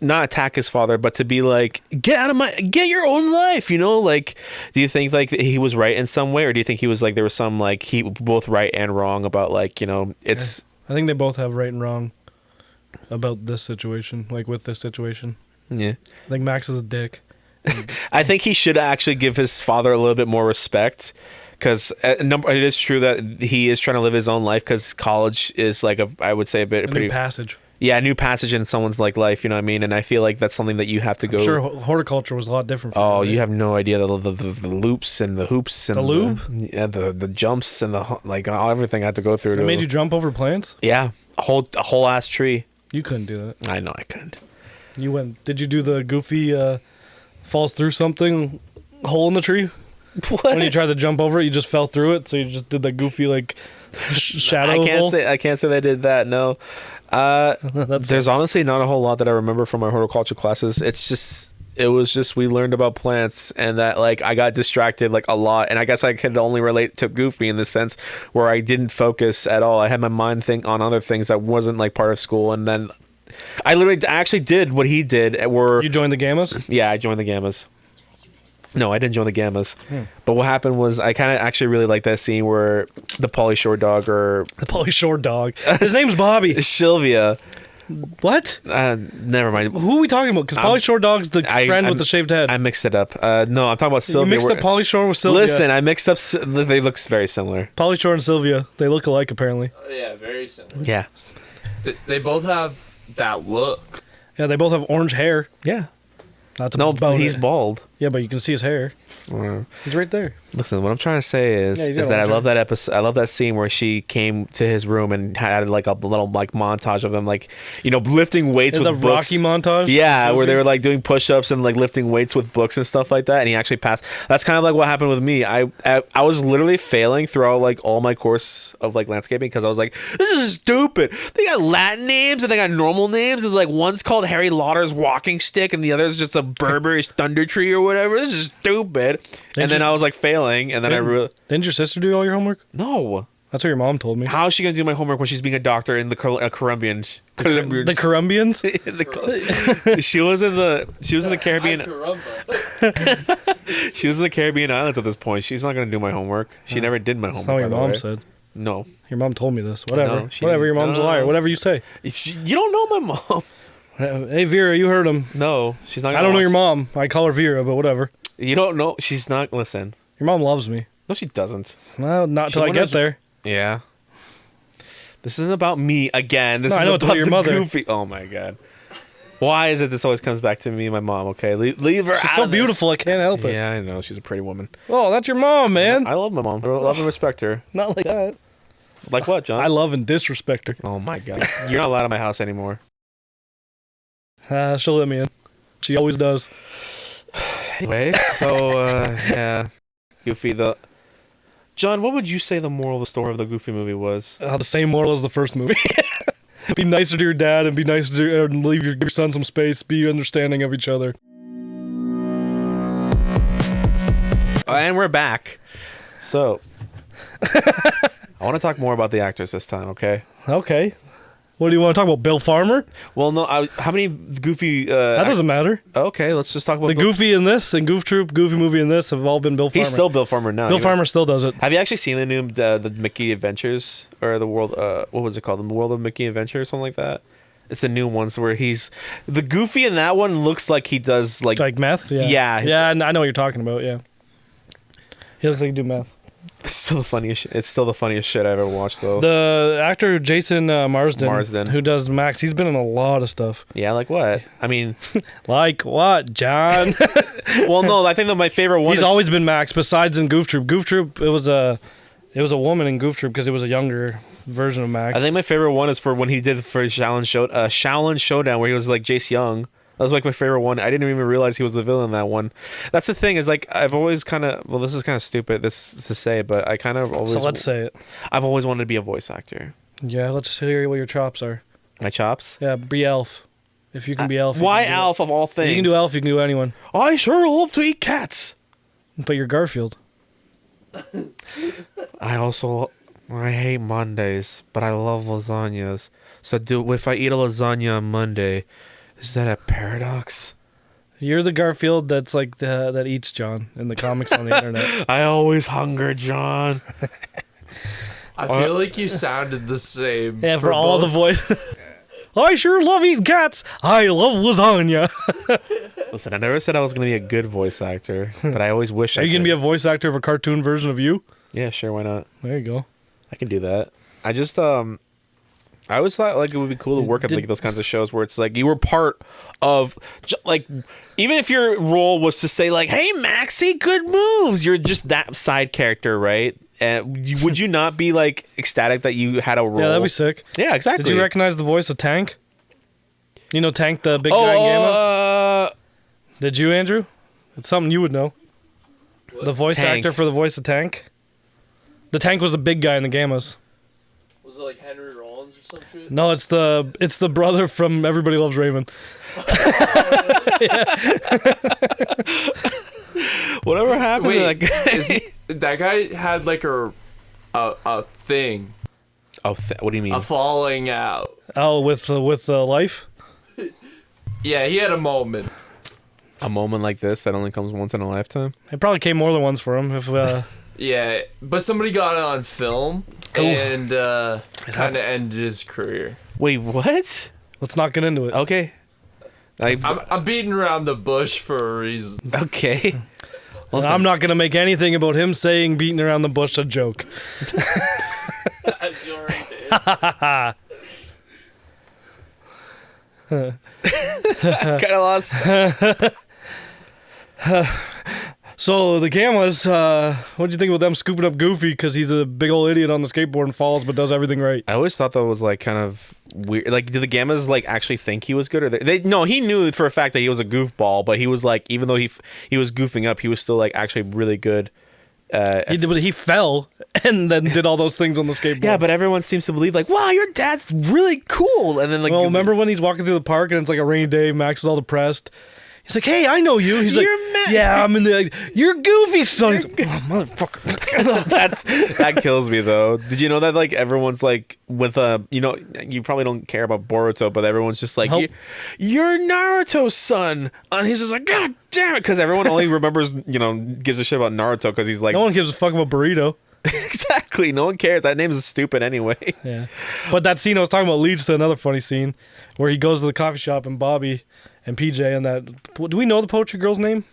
not attack his father, but to be like get your own life, you know? Like, do you think like he was right in some way, or do you think he was like there was some like he both right and wrong about like it's? I think they both have right and wrong about this situation, like with this situation. Yeah. I think Max is a dick. I think he should actually give his father a little bit more respect, because it is true that he is trying to live his own life, because college is like I would say a New passage. a new passage in someone's like life, you know what I mean? And I feel like that's something that you have to go. I'm sure horticulture was a lot different. For Oh, him, you right? have no idea the loops and the hoops and The loop? the jumps and everything I had to go through. They made you jump over plants. Yeah, a whole ass tree. You couldn't do that. I know I couldn't. You went. Did you do the Goofy falls through something hole in the tree? What? When you tried to jump over it, you just fell through it. So you just did the Goofy like shadow. I can't hole? say they did that. No. There's honestly not a whole lot that I remember from my horticulture classes. It was just we learned about plants, and that like I got distracted like a lot, and I guess I could only relate to Goofy in the sense where I didn't focus at all. I had my mind think on other things that wasn't like part of school, and then I actually did what he did. Where You joined the Gammas. yeah, I joined the Gammas. No, I didn't join the Gammas. But what happened was I kind of actually really like that scene where the Pauly Shore dog or The Pauly Shore dog. His name's Bobby. Sylvia. What? Never mind. Who are we talking about? Because Pauly Shore dog's the friend with the shaved head. I mixed it up. No, I'm talking about Sylvia. You mixed up Pauly Shore with Sylvia. Listen, I mixed up. They look very similar. Pauly Shore and Sylvia, they look alike apparently. Yeah, very similar. Yeah. They both have that look. Yeah, they both have orange hair. Yeah. That's No, about he's it. bald. Yeah, but you can see his hair. He's right there. Listen, what I'm trying to say is Yeah, that I love that episode. I love that scene where she came to his room and had like a little like montage of them, like lifting weights with The books. Rocky montage. Yeah, where they were like doing push-ups and like lifting weights with books and stuff like that, and he actually passed. That's kind of like what happened with me. I was literally failing throughout like all my course of like landscaping because I was like, this is stupid. They got Latin names and they got normal names. It's like one's called Harry Lauder's walking stick and the other is just a Burberry's thunder tree or whatever. This is stupid. And then I was like failing, and then I really Didn't your sister do all your homework? no. That's what your mom told me. How is she gonna do my homework when she's being a doctor in the Colombian? The Colombians? She was in the Caribbean. She was in the Caribbean islands at this point. She's not gonna do my homework. She never did my homework. That's not what your by the mom way. said. No, Your mom told me this. Whatever. No, she Whatever. didn't. Your mom's a liar. Whatever you say. You don't know my mom. Hey, Vera, you heard him. No, she's not. I don't know your mom. I call her Vera, but whatever. You don't know. She's not. Listen. Your mom loves me. No, she doesn't. Well, not till I get wonders- there. Yeah. This isn't about me again. This No, is I know, it's about about your the mother. goofy. Oh my god. Why is it this always comes back to me and my mom? Okay, leave her She's out so of this. beautiful, I can't help it. Yeah, I know. She's a pretty woman. Oh, that's your mom, man. I love my mom. I love and respect her. Not like that. Like what, John? I love and disrespect her. Oh my god. You're not allowed in my house anymore. She'll let me in. She always does. Anyway, so yeah. Goofy John, what would you say the moral of the story of the Goofy movie was? The same moral as the first movie. Be nicer to your dad and be nicer to and leave your son some space. Be understanding of each other. And we're back. So, I want to talk more about the actors this time, okay? Okay. What do you want to talk about? Bill Farmer? Well, no, how many Goofy... That doesn't matter. Okay, let's just talk about... The Goofy in this and Goof Troop, Goofy movie in this have all been Bill Farmer. He's still Bill Farmer now. Bill Farmer still does it. Have you actually seen the new the Mickey Adventures or the world? What was it called? The World of Mickey Adventure or something like that. It's the new ones where he's the Goofy in that one looks like he does like Meth? Yeah. Yeah. Yeah, I know what you're talking about, yeah. He looks like he do meth. it's still the funniest. It's still the funniest shit I've ever watched though. The actor Jason Marsden. who does Max, he's been in a lot of stuff. Yeah, like what? I mean, Like what, John? well, no, I think that my favorite one. He's always been Max. Besides in Goof Troop, Goof Troop it was a woman in Goof Troop because it was a younger version of Max. I think my favorite one is for when he did for Shaolin Showdown where he was like Jace Young. That was like my favorite one. I didn't even realize he was the villain in that one. That's the thing is like I've always kind of this is kind of stupid this to say, but I kind of always. So let's say it. I've always wanted to be a voice actor. Yeah, let's hear what your chops are. My chops. Yeah, be Elf. If you can be Elf. Why you can do Alf of all it. things? You can do Elf. You can do anyone. I sure love to eat cats. But you're Garfield. I hate Mondays, but I love lasagnas. So if I eat a lasagna on Monday, is that a paradox? You're the Garfield that's like that eats John in the comics on the internet. I always hunger, John. I feel like you sounded the same. Yeah, for all the both. voice. I sure love eating cats. I love lasagna. Listen, I never said I was going to be a good voice actor, but I always wish Are I you could. gonna be a voice actor of a cartoon version of you? Yeah, sure, why not? There you go. I can do that. I just I always thought like it would be cool to work at like those kinds of shows where it's like you were part of like even if your role was to say like, "Hey Maxie, good moves," you're just that side character, right? And would you not be like ecstatic that you had a role? Yeah, that'd be sick. Yeah, exactly. Did you recognize the voice of Tank? You know Tank, the big guy in Gammas? Did you, Andrew? It's something you would know. The voice Tank. actor for the voice of Tank. The Tank was the big guy in the Gammas. Was it like Henry Rollins or some shit? No, it's the brother from Everybody Loves Raymond. Whatever happened to that Wait, guy? that guy had like a thing, What do you mean? a falling out. Oh, with life. Yeah, he had a moment. A moment like this that only comes once in a lifetime. It probably came more than once for him. If Yeah, but somebody got it on film and kind of ended his career. Wait, what? let's not get into it. Okay. I'm beating around the bush for a reason. Okay. Listen. I'm not gonna make anything about him saying beating around the bush a joke. You already did. kind of lost. So the Gammas, what do you think about them scooping up Goofy because he's a big old idiot on the skateboard and falls but does everything right? I always thought that was like kind of weird. Like, did the Gammas like actually think he was good, or no? He knew for a fact that he was a goofball, but he was like, even though he was goofing up, he was still like actually really good. He fell and then did all those things on the skateboard. Yeah, but everyone seems to believe like, wow, your dad's really cool. And then like, well, remember when he's walking through the park and it's like a rainy day, Max is all depressed. He's like, "Hey, I know you." He's You're like, "Yeah, I'm in the. You're Goofy, son." He's like, "Oh, motherfucker." that kills me though. Did you know that like everyone's like with you probably don't care about Boruto, but everyone's just like, Nope. you're Naruto's son, and he's just like, God damn it, because everyone only remembers gives a shit about Naruto because he's like, No one gives a fuck about Burrito. exactly, no one cares. That name is stupid anyway. Yeah, but that scene I was talking about leads to another funny scene where he goes to the coffee shop and Bobby and PJ and that. Do we know the poetry girl's name?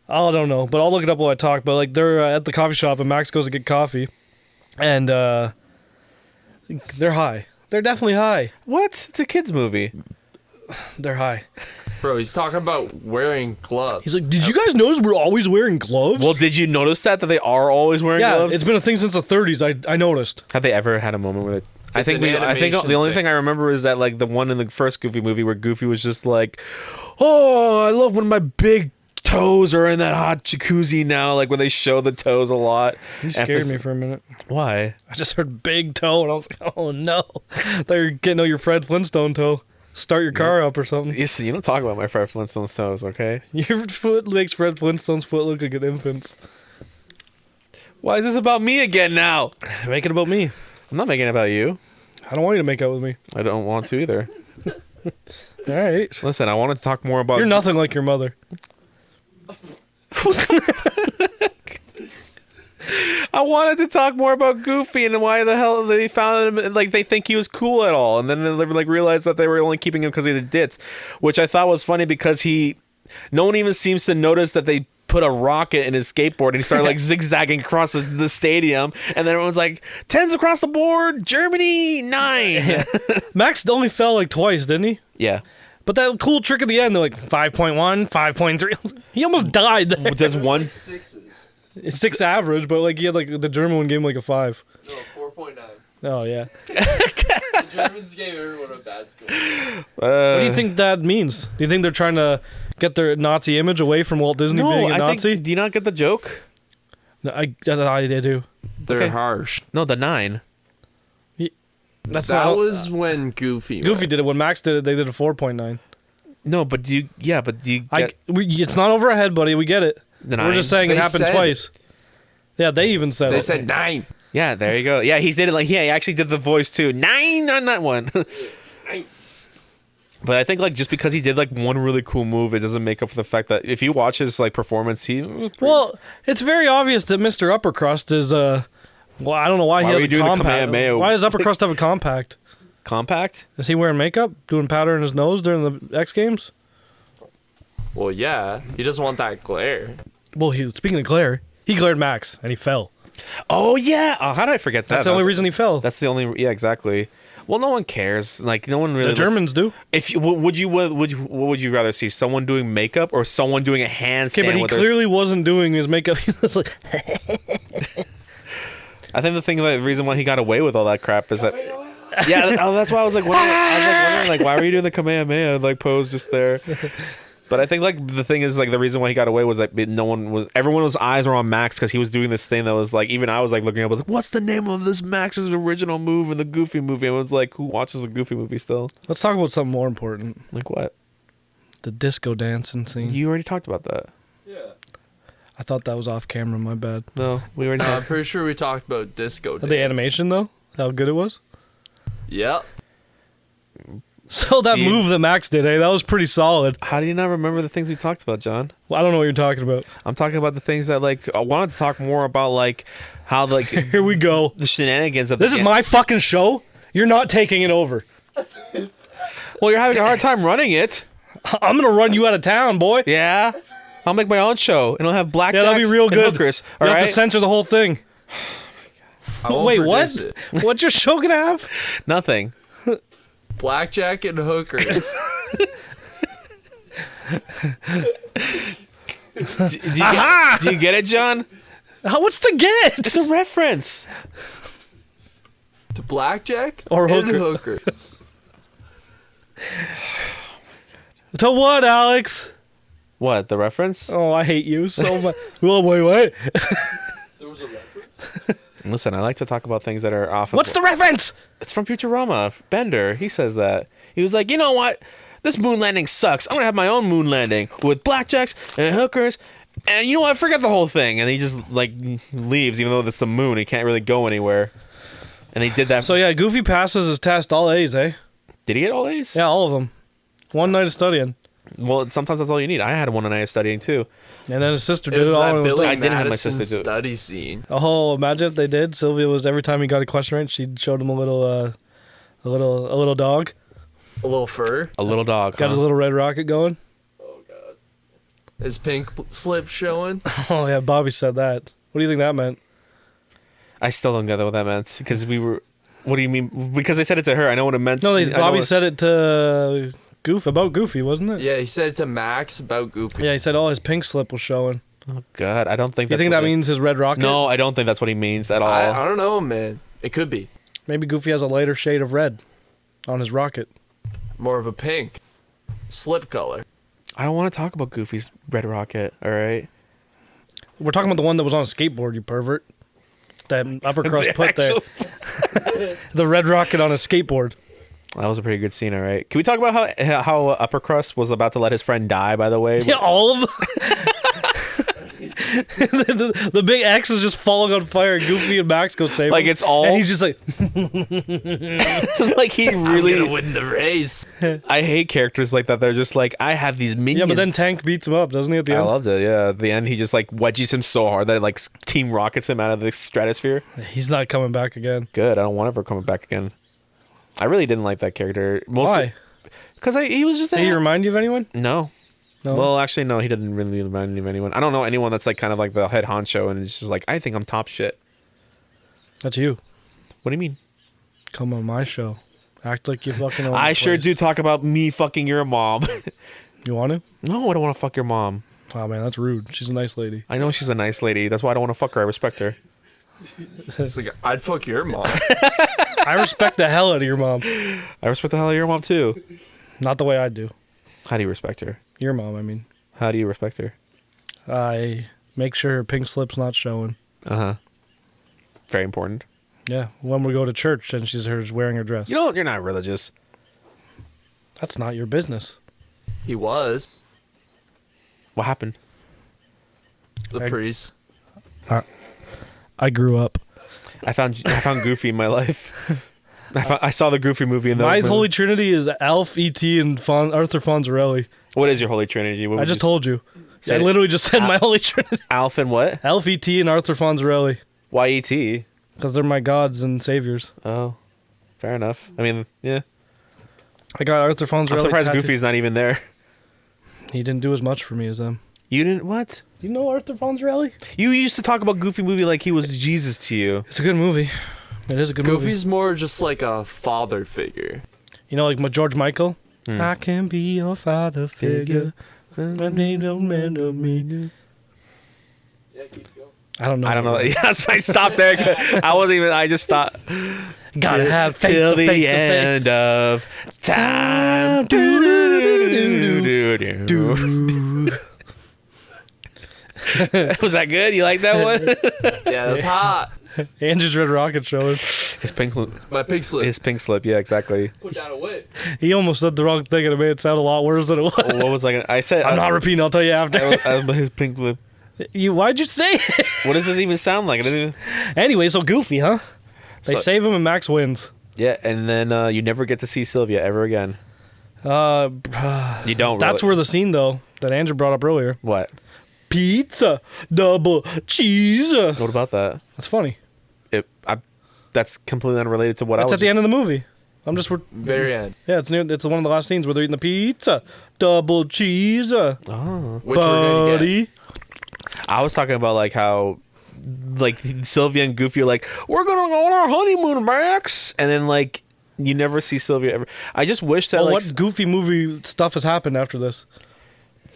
I don't know, but I'll look it up while I talk. But like they're at the coffee shop and Max goes to get coffee, and they're high. They're definitely high. What? It's a kids movie. They're high. Bro, he's talking about wearing gloves. He's like, "Did you guys notice we're always wearing gloves?" Well, did you notice that they are always wearing yeah, gloves? it's been a thing since the 30s. I noticed. Have they ever had a moment where I It's think an I think animation the only thing. thing I remember is that like the one in the first Goofy movie where Goofy was just like, "Oh, I love when my big toes are in that hot jacuzzi now." Like when they show the toes a lot. You scared me for a minute. Why? I just heard big toe and I was like, "Oh no!" They're getting your Fred Flintstone toe. Start your car up or something. You don't talk about my Fred Flintstone's toes, okay? Your foot makes Fred Flintstone's foot look like an infant's. Why is this about me again now? Make it about me. I'm not making it about you. I don't want you to make out with me. I don't want to either. All right. Listen, I wanted to talk more about. You're nothing like your mother. I wanted to talk more about Goofy and why the hell they found him, like they think he was cool at all, and then they like realized that they were only keeping him because he did dits, which I thought was funny because no one even seems to notice that they put a rocket in his skateboard and he started like zigzagging across the stadium, and then everyone's like 10s across the board, Germany 9. Max only fell like twice, didn't he? Yeah. But that cool trick at the end, they're like 5.1, 5.3. He almost died there. Does one? Sixes. It's 6 average, but like he had like the German one gave him like a 5. No, 4.9. Oh yeah. The Germans gave everyone a bad score. What do you think that means? Do you think they're trying to get their Nazi image away from Walt Disney No, being a I Nazi? think. Do you not get the joke? No, I do. They're Okay. harsh. No, the 9. That's That not. was when Goofy. Goofy went. did it. When Max did it, they did a 4.9. No, but do you? Yeah, but do you get It's not over our head, buddy. We get it. the 9? We're just saying it They happened said- twice. Yeah, they even said They it. said 9. Yeah, there you go. Yeah, he did it like he actually did the voice too. 9 on that one. But I think like just because he did like one really cool move, it doesn't make up for the fact that if you watch his like performance, Well, it's very obvious that Mr. Uppercrust is well, I don't know why Why he were has you a doing the compact. Kamehameha? Why does Uppercrust have a compact? compact. Is he wearing makeup, doing powder in his nose during the X Games? Well, yeah. He doesn't want that glare. Well, speaking of glare, he glared Max and he fell. Oh yeah. Oh, how did I forget that? That's the only reason he fell. That's the only. Yeah, exactly. Well, no one cares. Like no one really. The Germans do. If you, what would you rather see? Someone doing makeup or someone doing a handstand? Okay, but he with their- clearly wasn't doing his makeup. He was like, I think the reason why he got away with all that crap is that. Yeah, that's why I was like, wondering, like, why were you doing the Kamehameha like pose just there? But I think like the thing is like the reason why he got away was like everyone's eyes were on Max because he was doing this thing that was like even I was like looking up, I was like, what's the name of this Max's original move in the Goofy movie? And I was like, who watches a Goofy movie still? let's talk about something more important. Like what? The disco dancing scene. You already talked about that. Yeah. I thought that was off camera. My bad. No, we already. I'm pretty sure we talked about disco. The dance. animation though, how good it was. Yep. So that move that Max did, that was pretty solid. How do you not remember the things we talked about, John? Well, I don't know what you're talking about. I'm talking about the things that like I wanted to talk more about, like how like Here we go. the shenanigans of This is my fucking show. You're not taking it over. Well, you're having a hard time running it. I'm gonna run you out of town, boy. Yeah, I'll make my own show and I'll have blackjacks Yeah, that'll be real and good. hookers. You All have right. to censor the whole thing. I won't Wait, what? produce it. What's your show gonna have? Nothing. Blackjack and hooker. Do you get it, John? What's the get? It's a reference. To blackjack Or and hooker. hooker. To what, Alex? What, the reference? Oh, I hate you so much. Well, wait, what? There was a reference. Listen, I like to talk about things that are off. What's the reference? It's from Futurama. Bender, he says that. He was like, you know what? This moon landing sucks. I'm gonna have my own moon landing with blackjacks and hookers. And you know what? Forget the whole thing. And he just like leaves, even though it's the moon. He can't really go anywhere. And he did that. So yeah, Goofy passes his test, all A's, eh? Did he get all A's? Yeah, all of them. One night of studying. Well, sometimes that's all you need. I had one night of studying too. And then his sister It did was it all. that and it was Billy I done. didn't have my Madison sister do it. study scene. Oh, imagine if they did. Sylvia was every time he got a question right, she showed him a little dog. A little fur. A little dog. Got huh? his little red rocket going. Oh god. His pink slip showing. Oh yeah, Bobby said that. What do you think that meant? I still don't get what that meant because we were. What do you mean? Because I said it to her. I know what it meant. No, I know Bobby what- said it to about Goofy, wasn't it? Yeah, he said it to Max about Goofy. Yeah, he said, "Oh, his pink slip was showing." Oh God, I don't think. Do you think that means his red rocket? No, I don't think that's what he means at all. I don't know, man. It could be Maybe Goofy has a lighter shade of red on his rocket. more of a pink slip color. I don't want to talk about Goofy's red rocket. All right. We're talking about the one that was on a skateboard, you pervert. That upper crust put there. The red rocket on a skateboard. That was a pretty good scene. All right. Can we talk about how Upper Crust was about to let his friend die? By the way. Yeah, all of them. the big X is just falling on fire, and Goofy and Max go save Like him. it's all. And he's just like, like he I'm gonna really. win the race. I hate characters like that. They're just like, I have these minions. yeah, but then Tank beats him up, doesn't he? At the I end, loved it. Yeah, at the end he just like wedges him so hard that it, like team rockets him out of the stratosphere. he's not coming back again. Good. I don't want ever coming back again. I really didn't like that character. Mostly Why? because he was just Did he remind you of anyone? no. No. Well, actually, no. He didn't really remind me of anyone. I don't know anyone that's like kind of like the head honcho and it's just like I think I'm top shit. That's you. What do you mean? Come on my show. Act like you fucking own I the sure place. do talk about me fucking your mom. You want to? No, I don't want to fuck your mom. Oh man, that's rude. She's a nice lady. I know she's a nice lady. That's why I don't want to fuck her. I respect her. It's like I'd fuck your mom. I respect the hell out of your mom. I respect the hell out of your mom too. Not the way I do. How do you respect her? Your mom, I mean. How do you respect her? I make sure her pink slip's not showing. Uh-huh. Very important. Yeah, when we go to church and she's wearing her dress. You know, you're not religious. That's not your business. He was What happened? the I- priest. I grew up. I found Goofy in my life. I saw the Goofy movie in the My Holy Trinity is Alf, E.T., and Arthur Fonzarelli. What is your Holy Trinity? What I would just you told you. say I it. literally just said my Holy Trinity. Alf and what? Alf, E.T., and Arthur Fonzarelli. Why E.T.? Because they're my gods and saviors. Oh, fair enough. I mean, yeah. I got Arthur Fonzarelli. I'm surprised tattooed. Goofy's not even there. He didn't do as much for me as them. You didn't what? Do you know Arthur Fonzarelli? You used to talk about Goofy movie like he was Jesus to you. It's a good movie. It is a good movie. Goofy's more just like a father figure. You know, like George Michael? I can be your father figure. But they don't matter me. I don't know. I don't know. Yes, I stopped there. I wasn't even. I just stopped. Gotta have faith Till to the faith to end of time. Was that good? You like that one? Yeah, that's hot. faith. Andrew's Red Rocket showing. His pink, My pig slip. his pink slip. Yeah, exactly. Put down a whip. He almost said the wrong thing and it made it sound a lot worse than it was. What was I? I said. I'm not repeating. I'll tell you after. His pink slip. Why'd you say it? What does this even sound like? It doesn't even... Anyway, so Goofy, huh? They So- save him and Max wins. Yeah, and then you never get to see Sylvia ever again. You don't. That's really. where the scene though that Andrew brought up earlier. What? Pizza, double cheese. What about that? That's funny. That's completely unrelated to what I It's was. at the end of the movie. Very end. Yeah, it's one of the last scenes where they're eating the pizza, double cheese. Oh. Which we're gonna get. I was talking about like how, like Sylvia and Goofy are like, we're gonna go on our honeymoon, Max, and then like you never see Sylvia ever. I just wish that Well, like what Goofy movie stuff has happened after this?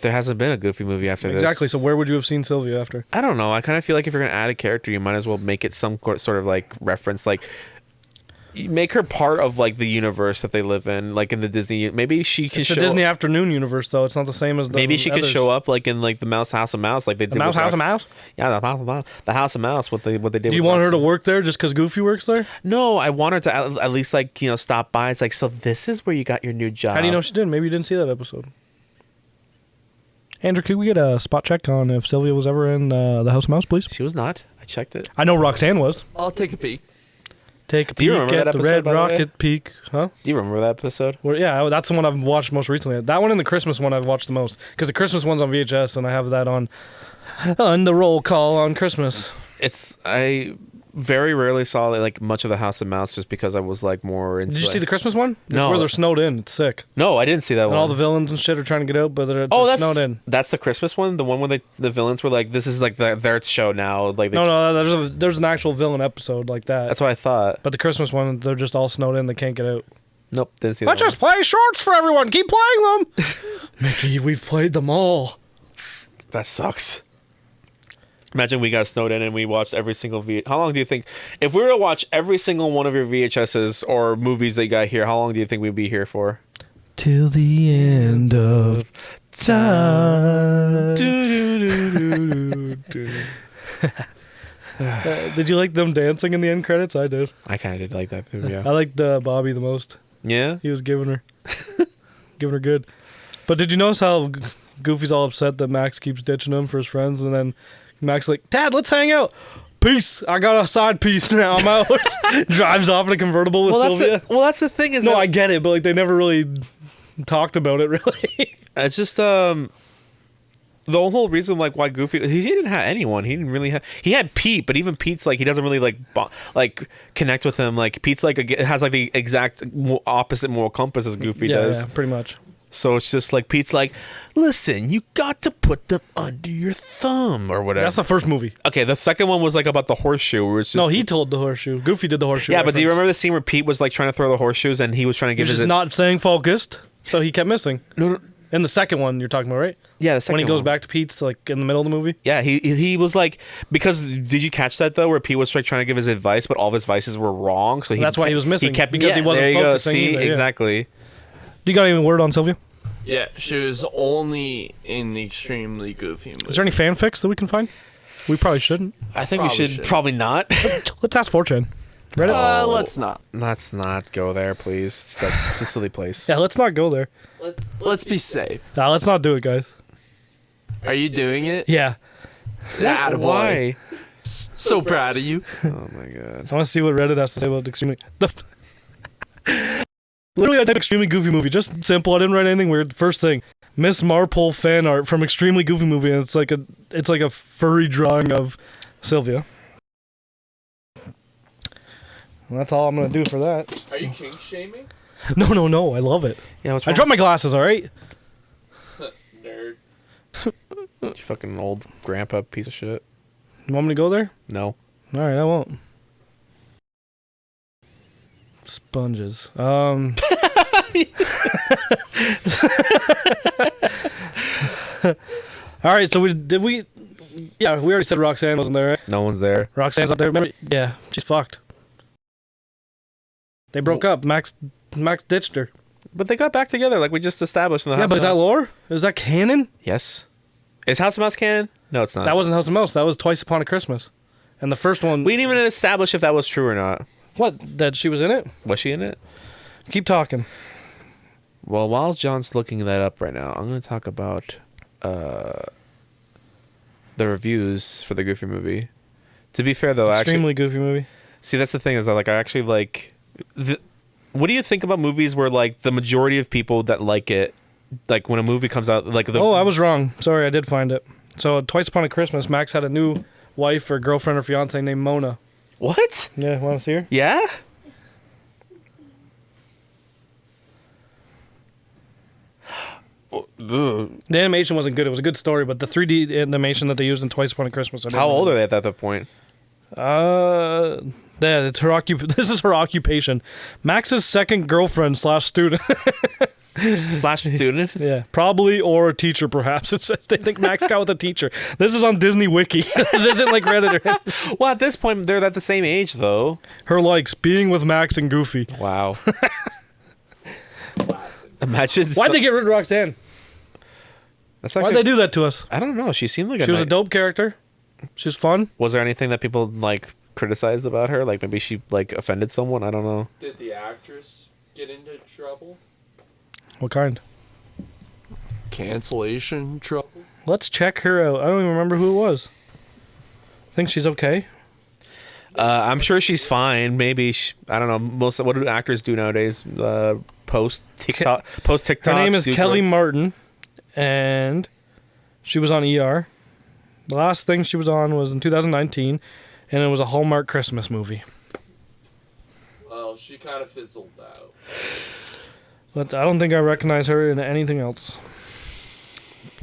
there hasn't been a Goofy movie after this. Exactly. So where would you have seen Sylvia after? I don't know. I kind of feel like if you're gonna add a character, you might as well make it some sort of like reference, like you make her part of like the universe that they live in, like in the Disney. Maybe she can It's show the Disney Afternoon universe, though. It's not the same as the Maybe she could others. show up like in like the House of Mouse, like they did. The with House of Rox- Mouse? Yeah, the House of Mouse. What they did. Do you with want her to Roxanne. work there just because Goofy works there? No, I want her to at least like stop by. It's like, so this is where you got your new job. How do you know she didn't? Maybe you didn't see that episode. Andrew, could we get a spot check on if Sylvia was ever in the House of Mouse, please? She was not. I checked it. I know Roxanne was. I'll take a peek. Take a Do you peek remember at that the episode, Red by the way? Rocket Peak. Huh? Do you remember that episode? Well, yeah, that's the one I've watched most recently. That one and the Christmas one I've watched the most. Because the Christmas one's on VHS, and I have that on the roll call on Christmas. I very rarely saw like much of the House of Mouse just because I was like more into. Did you like- see the Christmas one? It's No. where they're snowed in. It's sick. No, I didn't see that And one. all the villains and shit are trying to get out, but they're Oh, snowed in. that's the Christmas one, the one where the villains were like, "This is like their show now." Like, No, there's an actual villain episode like that. that's what I thought. But the Christmas one, they're just all snowed in. They can't get out. Nope, didn't see Let's that. just play shorts for everyone. Keep playing them. Mickey, we've played them all. That sucks. Imagine we got snowed in and we watched every single How long do you think, if we were to watch every single one of your VHSs or movies that you got here, how long do you think we'd be here for? Till the end of time. Did you like them dancing in the end credits? I did. I kind of did like that too, yeah. I liked Bobby the most. Yeah? He was giving her good. But did you notice how Goofy's all upset that Max keeps ditching him for his friends, and then Max like, Dad, let's hang out. Peace. I got a side piece now. I'm out. Drives off in a convertible with Sylvia. That's the thing is No, that I get it, but like they never really talked about it. Really. it's just the whole reason like why Goofy he didn't have anyone. He didn't really have. He had Pete, but even Pete's like he doesn't really like connect with him. Like Pete's like has like the exact opposite moral compass as Goofy does. Yeah, pretty much. So it's just like Pete's like, listen, you got to put them under your thumb or whatever. That's the first movie. Okay, the second one was like about the horseshoe. Where it's just, No, he told the horseshoe. Goofy did the horseshoe. Yeah, but do you reference. remember the scene where Pete was like trying to throw the horseshoes and he was trying to He give was his just not staying focused, so he kept missing. no. In the second one, you're talking about, right? Yeah, the second When he goes one. back to Pete's, like in the middle of the movie. Yeah, he was like, because did you catch that though, where Pete was like trying to give his advice, but all of his advices were wrong. So That's why he was missing, He kept because he wasn't there you go. focusing See, either, yeah. exactly. You got any word on Sylvia? Yeah, she was only in the extremely goofy movie. Is there any fanfics that we can find? We probably shouldn't. I think Probably we should should. probably not. Let's ask 4chan. Reddit? Let's not. Let's not go there, please. It's a silly place. Yeah, let's not go there. Let's be safe. Nah, let's not do it, guys. Are you doing it? Yeah. Attaboy. Why? So proud of you. Oh my god. I want to see what Reddit has to say about extremely. Literally, I typed extremely goofy movie. Just simple. I didn't write anything weird. First thing, Miss Marple fan art from extremely goofy movie, and it's like a furry drawing of Sylvia. And that's all I'm gonna do for that. Are you kink shaming? No. I love it. Yeah, what's I wrong? dropped my glasses. All right. Nerd. You fucking old grandpa piece of shit. You want me to go there? No. All right, I won't. Sponges. All right, so we already said Roxanne wasn't there, right? No one's there. Roxanne's up there. Remember? Yeah, she's fucked. They broke up. Max ditched her. But they got back together, like we just established in the Yeah, House but of is that Mouse. lore? Is that canon? Yes. Is House of Mouse canon? No, it's not. That wasn't House of Mouse. That was Twice Upon a Christmas. And the first one. We didn't even establish if that was true or not. What? That she was in it? Was she in it? Keep talking. Well, while John's looking that up right now, I'm going to talk about the reviews for the Goofy movie. To be fair, though, Extremely goofy movie. see, that's the thing is that, like, I actually like what do you think about movies where like the majority of people that like it, like when a movie comes out, like the Oh, I was wrong. Sorry, I did find it. So Twice Upon a Christmas, Max had a new wife or girlfriend or fiance named Mona. what? Yeah, want to see her? Yeah. The animation wasn't good. It was a good story, but the 3D animation that they used in Twice Upon a Christmas. How old are they at that point? Yeah, it's her This is her occupation. Max's second girlfriend / student. Slash student. Yeah, probably, or a teacher, perhaps. It says they think Max got with a teacher. This is on Disney Wiki. This isn't like Reddit. Well, at this point, they're at the same age, though. Her likes being with Max and Goofy. Wow. Classic. Imagine. Why'd they get rid of Roxanne? That's Why'd actually, they do that to us? I don't know. She seemed like She was a dope character. She was fun. Was there anything that people like criticized about her? Like maybe she like offended someone? I don't know. Did the actress get into trouble? What kind? Cancellation trouble? Let's check her out. I don't even remember who it was. Think she's okay? I'm sure she's fine. Maybe I don't know. What do actors do nowadays? Post TikTok. Her name is Kelly Martin, and she was on ER. The last thing she was on was in 2019, and it was a Hallmark Christmas movie. Well, she kind of fizzled out. But I don't think I recognize her in anything else.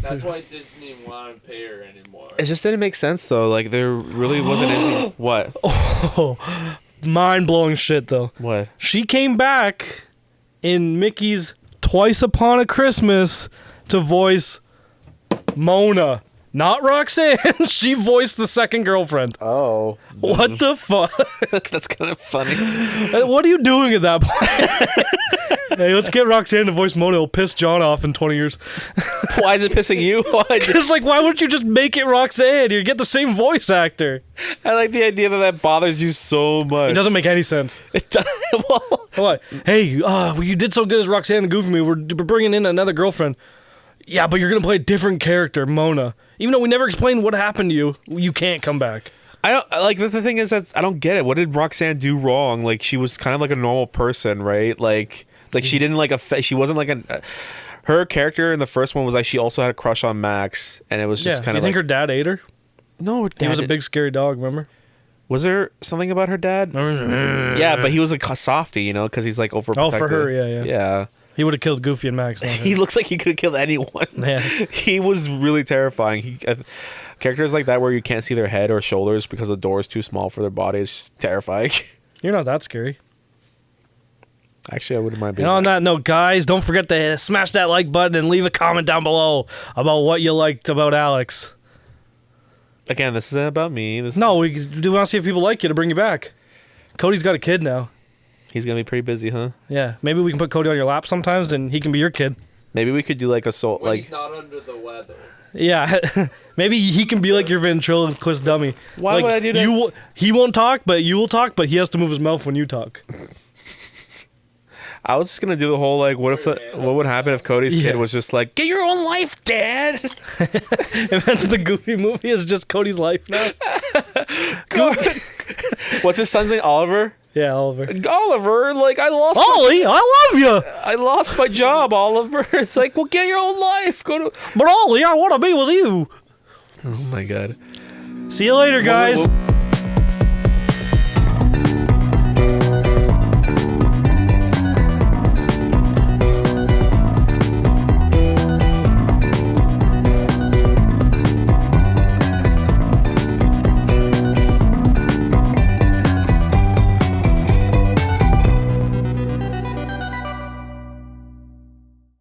That's why Disney won't pay her anymore. It just didn't make sense though. Like there really wasn't any. What? Oh, mind-blowing shit, though. What? She came back in Mickey's Twice Upon a Christmas to voice Mona. Not Roxanne. She voiced the second girlfriend. Oh. What the fuck? That's kind of funny. What are you doing at that point? Hey, let's get Roxanne to voice Mona. It'll piss John off in 20 years. Why is it pissing you? It's like, why wouldn't you just make it Roxanne? You get the same voice actor. I like the idea that bothers you so much. It doesn't make any sense. It does. Well, What? Hey, well, you did so good as Roxanne the Goofy movie. We're bringing in another girlfriend. Yeah, but you're going to play a different character, Mona. Even though we never explained what happened to you, you can't come back. I don't like the thing is that I don't get it. What did Roxanne do wrong? Like she was kind of like a normal person, right? Like she didn't like she wasn't like her character in the first one was like she also had a crush on Max, and it was just kind You of think like her dad ate her? no, her dad, He was a big scary dog, remember? Was there something about her dad? Yeah, but he was a softie, you know, because he's like overprotective. Oh, for her, yeah. Yeah. He would have killed Goofy and Max. Not He her. looks like he could have killed anyone. Yeah. He was really terrifying. Characters like that where you can't see their head or shoulders because the door is too small for their body is terrifying. You're not that scary. Actually, I wouldn't mind being. And on that note, guys, don't forget to smash that like button and leave a comment down below about what you liked about Alex. Again, this isn't about me. No, we do want to see if people like you to bring you back. Cody's got a kid now. He's gonna be pretty busy, huh? Yeah, maybe we can put Cody on your lap sometimes and he can be your kid. Maybe we could do like a soul, When like he's not under the weather. Yeah, maybe he can be like your ventriloquist dummy. Why like, would I do that? He won't talk, but you will talk, but he has to move his mouth when you talk. I was just gonna do the whole like, what would happen if Cody's kid was just like, get your own life, Dad? Imagine the Goofy movie is just Cody's life now. What's his son's name? Oliver. Yeah, Oliver. Oliver, like I lost. Ollie, I love you. I lost my job, Oliver. It's like, well, get your own life. Go to. But Ollie, I want to be with you. Oh my God. See you later, guys.